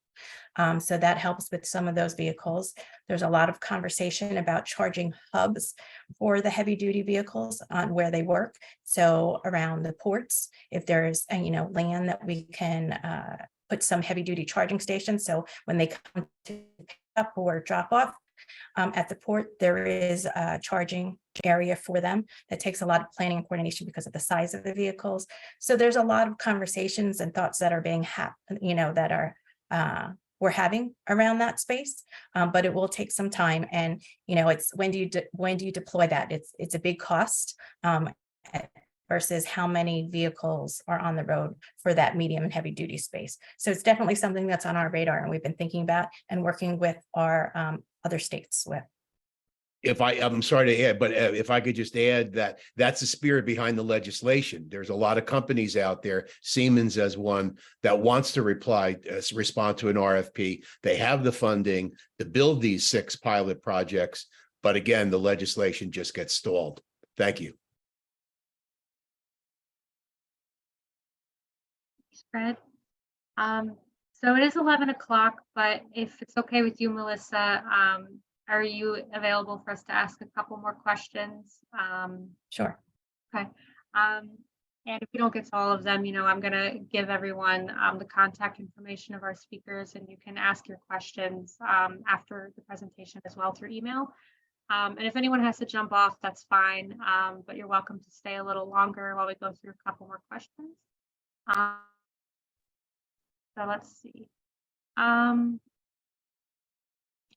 So that helps with some of those vehicles. There's a lot of conversation about charging hubs for the heavy duty vehicles on where they work. So around the ports, if there's land that we can put some heavy duty charging stations. So when they come to pick up or drop off at the port, there is a charging area for them. That takes a lot of planning and coordination because of the size of the vehicles. So there's a lot of conversations and thoughts that are being we're having around that space, but it will take some time. And it's when do you deploy that? It's a big cost versus how many vehicles are on the road for that medium and heavy duty space. So it's definitely something that's on our radar, and we've been thinking about and working with our other states with. I'm sorry to add, but if I could just add that that's the spirit behind the legislation. There's a lot of companies out there, Siemens as one, that wants to respond to an RFP. They have the funding to build these 6 pilot projects, but again, the legislation just gets stalled. Thank you. Thanks, Fred. So it is 11 o'clock, but if it's okay with you, Melissa, are you available for us to ask a couple more questions? Sure. Okay. And if we don't get to all of them, I'm going to give everyone the contact information of our speakers, and you can ask your questions after the presentation as well through email. And if anyone has to jump off, that's fine, but you're welcome to stay a little longer while we go through a couple more questions. So let's see.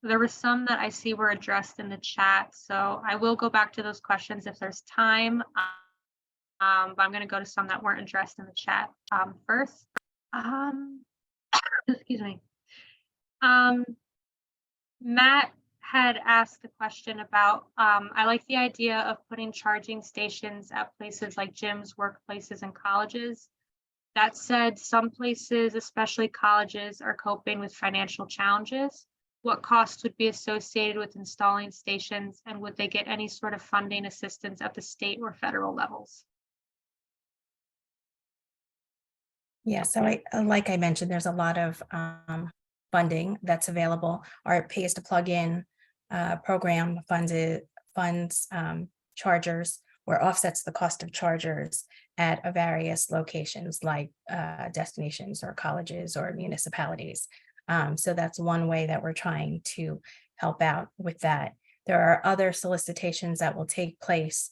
There were some that I see were addressed in the chat, so I will go back to those questions if there's time. But I'm going to go to some that weren't addressed in the chat first. Excuse me. Matt had asked a question about, I like the idea of putting charging stations at places like gyms, workplaces, and colleges. That said, some places, especially colleges, are coping with financial challenges. What costs would be associated with installing stations, and would they get any sort of funding assistance at the state or federal levels? Yeah, so like I mentioned, there's a lot of funding that's available. Our Pays to Plug In program funds chargers, or offsets the cost of chargers at various locations like destinations or colleges or municipalities. So that's one way that we're trying to help out with that. There are other solicitations that will take place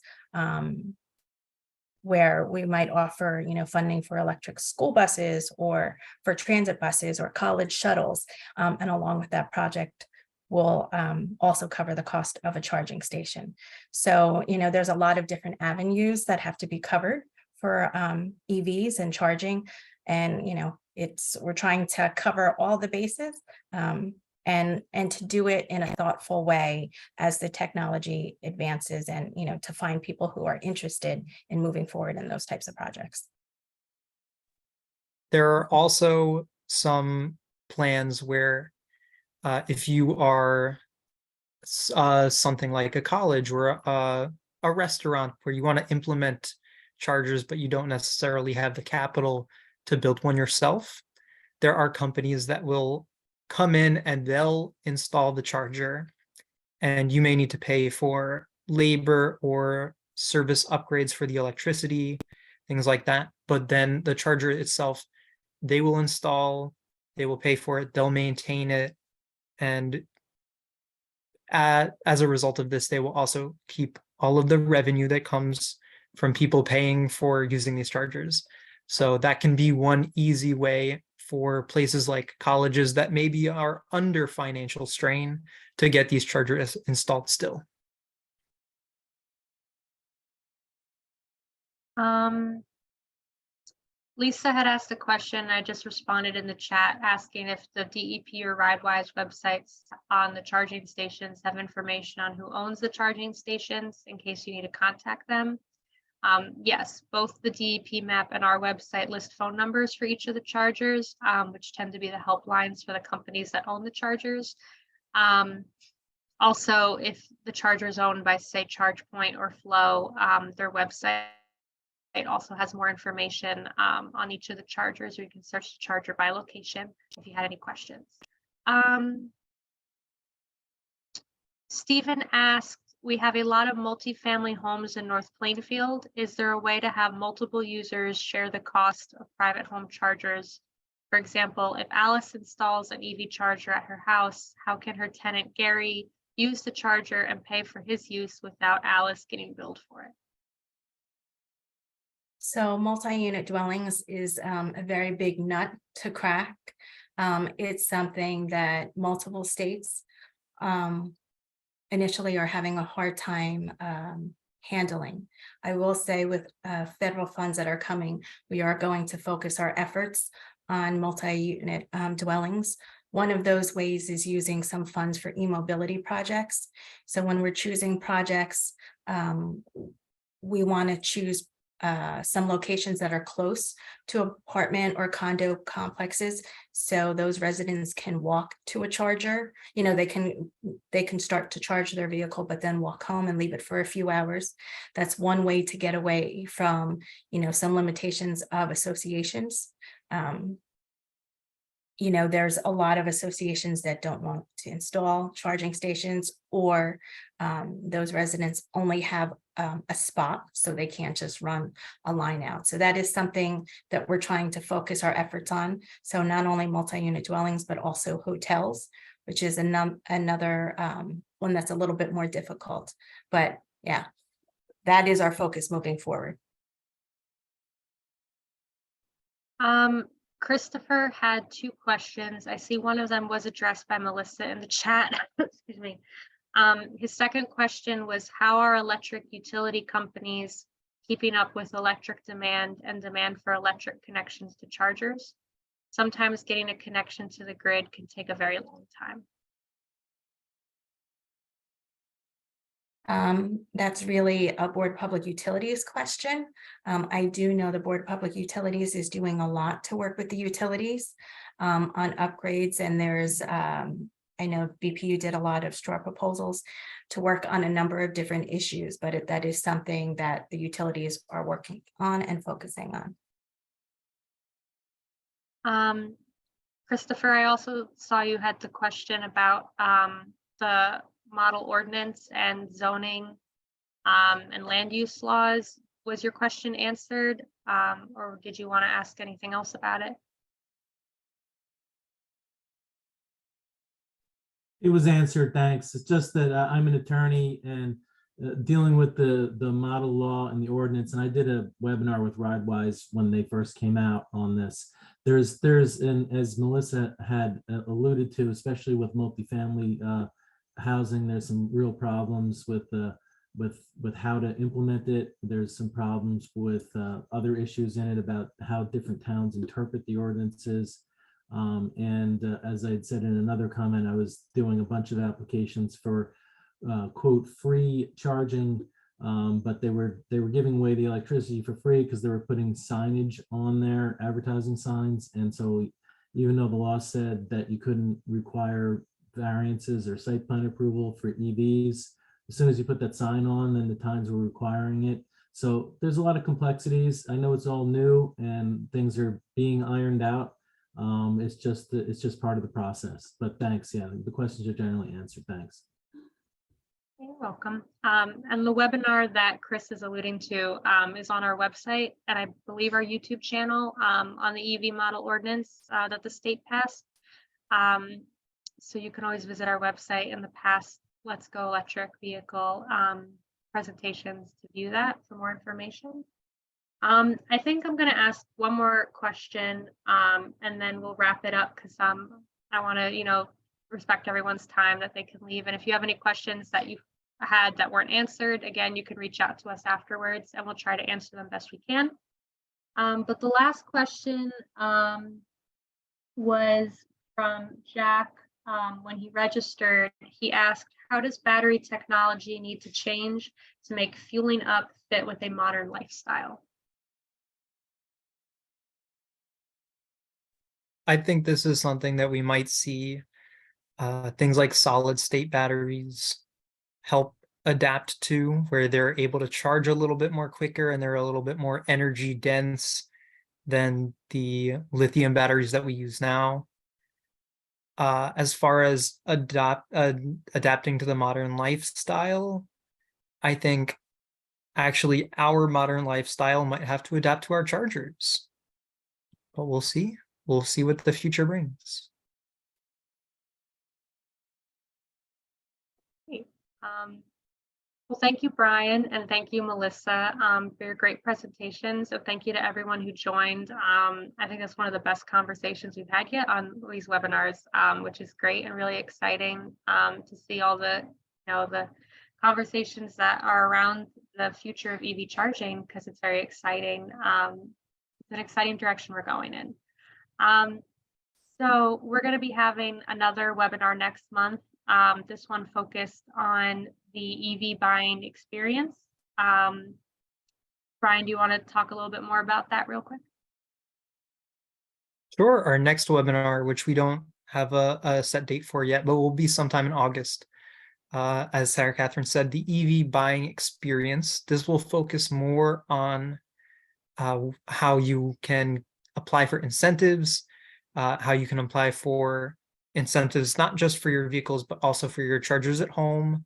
where we might offer, funding for electric school buses or for transit buses or college shuttles. And along with that project, will also cover the cost of a charging station. So, there's a lot of different avenues that have to be covered for EVs and charging. And, we're trying to cover all the bases and to do it in a thoughtful way as the technology advances, and, to find people who are interested in moving forward in those types of projects. There are also some plans where if you are something like a college or a restaurant where you want to implement chargers, but you don't necessarily have the capital to build one yourself, there are companies that will come in and they'll install the charger, and you may need to pay for labor or service upgrades for the electricity, things like that. But then the charger itself, they will install, they will pay for it, they'll maintain it. And as a result of this, they will also keep all of the revenue that comes from people paying for using these chargers. So that can be one easy way for places like colleges that maybe are under financial strain to get these chargers installed still. Lisa had asked a question. I just responded in the chat asking if the DEP or RideWise websites on the charging stations have information on who owns the charging stations in case you need to contact them. Yes, both the DEP map and our website list phone numbers for each of the chargers, which tend to be the helplines for the companies that own the chargers. Also, if the charger is owned by, say, ChargePoint or Flow, their website also has more information on each of the chargers, or you can search the charger by location if you had any questions. Stephen asked, we have a lot of multifamily homes in North Plainfield. Is there a way to have multiple users share the cost of private home chargers? For example, if Alice installs an EV charger at her house, how can her tenant Gary use the charger and pay for his use without Alice getting billed for it? So multi-unit dwellings is a very big nut to crack. It's something that multiple states initially are having a hard time handling. I will say with federal funds that are coming, we are going to focus our efforts on multi-unit dwellings. One of those ways is using some funds for e-mobility projects. So when we're choosing projects, we want to choose some locations that are close to apartment or condo complexes, so those residents can walk to a charger. You know, they can start to charge their vehicle, but then walk home and leave it for a few hours. That's one way to get away from, you know, some limitations of associations. You know, there's a lot of associations that don't want to install charging stations, or those residents only have a spot, so they can't just run a line out. So that is something that we're trying to focus our efforts on. So not only multi-unit dwellings, but also hotels, which is another one that's a little bit more difficult. But yeah, that is our focus moving forward. Christopher had two questions. I see one of them was addressed by Melissa in the chat. Excuse me. His second question was, how are electric utility companies keeping up with electric demand and demand for electric connections to chargers? Sometimes getting a connection to the grid can take a very long time. That's really a Board Public Utilities question. I do know the Board of Public Utilities is doing a lot to work with the utilities on upgrades, and there's I know BPU did a lot of straw proposals to work on a number of different issues, but that is something that the utilities are working on and focusing on. Christopher, I also saw you had the question about the model ordinance and zoning and land use laws. Was your question answered, or did you want to ask anything else about it? It was answered, thanks. It's just that I'm an attorney and dealing with the model law and the ordinance, and I did a webinar with RideWise when they first came out on this. There's and as Melissa had alluded to, especially with multifamily housing, there's some real problems with how to implement it. There's some problems with other issues in it about how different towns interpret the ordinances. As I had said in another comment, I was doing a bunch of applications for quote free charging, but they were giving away the electricity for free because they were putting signage on their advertising signs. And so even though the law said that you couldn't require variances or site plan approval for EVs, as soon as you put that sign on, then the towns were requiring it. So there's a lot of complexities. I know it's all new and things are being ironed out. It's just part of the process, but thanks. Yeah, the questions are generally answered. Thanks. You're welcome. And the webinar that Chris is alluding to is on our website, and I believe our YouTube channel on the EV model ordinance that the state passed. So you can always visit our website in the past Let's Go Electric Vehicle presentations to view that for more information. I think I'm going to ask one more question, and then we'll wrap it up because I want to, respect everyone's time that they can leave. And if you have any questions that you had that weren't answered, again, you can reach out to us afterwards and we'll try to answer them best we can. But the last question was from Jack. When he registered, he asked, how does battery technology need to change to make fueling up fit with a modern lifestyle? I think this is something that we might see things like solid state batteries help adapt to, where they're able to charge a little bit more quicker and they're a little bit more energy dense than the lithium batteries that we use now. As far as adapting to the modern lifestyle, I think actually our modern lifestyle might have to adapt to our chargers, but we'll see. We'll see what the future brings. Well, thank you, Brian, and thank you, Melissa, for your great presentation. So thank you to everyone who joined. I think that's one of the best conversations we've had yet on these webinars, which is great and really exciting to see all the, the conversations that are around the future of EV charging, because it's very exciting. It's an exciting direction we're going in. So we're going to be having another webinar next month. This one focused on the EV buying experience. Brian, do you want to talk a little bit more about that real quick? Sure. Our next webinar, which we don't have a set date for yet, but will be sometime in August. As Sarah Catherine said, the EV buying experience. This will focus more on how you can apply for incentives, how you can apply for incentives, not just for your vehicles, but also for your chargers at home,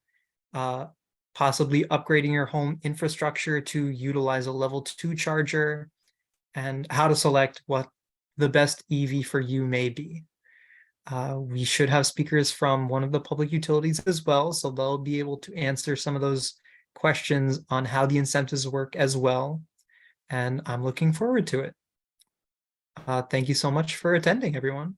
possibly upgrading your home infrastructure to utilize a level 2 charger, and how to select what the best EV for you may be. We should have speakers from one of the public utilities as well, so they'll be able to answer some of those questions on how the incentives work as well. And I'm looking forward to it. Thank you so much for attending, everyone.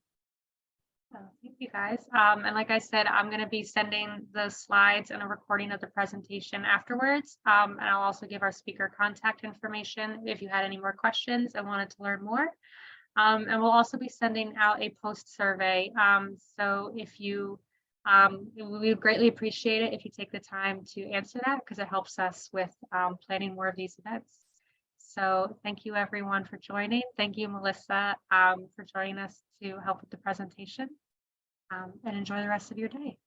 Thank you, guys. And like I said, I'm going to be sending the slides and a recording of the presentation afterwards. And I'll also give our speaker contact information if you had any more questions and wanted to learn more. And we'll also be sending out a post survey. So if you, we would greatly appreciate it if you take the time to answer that, because it helps us with planning more of these events. So thank you everyone for joining. Thank you, Melissa, for joining us to help with the presentation, and enjoy the rest of your day.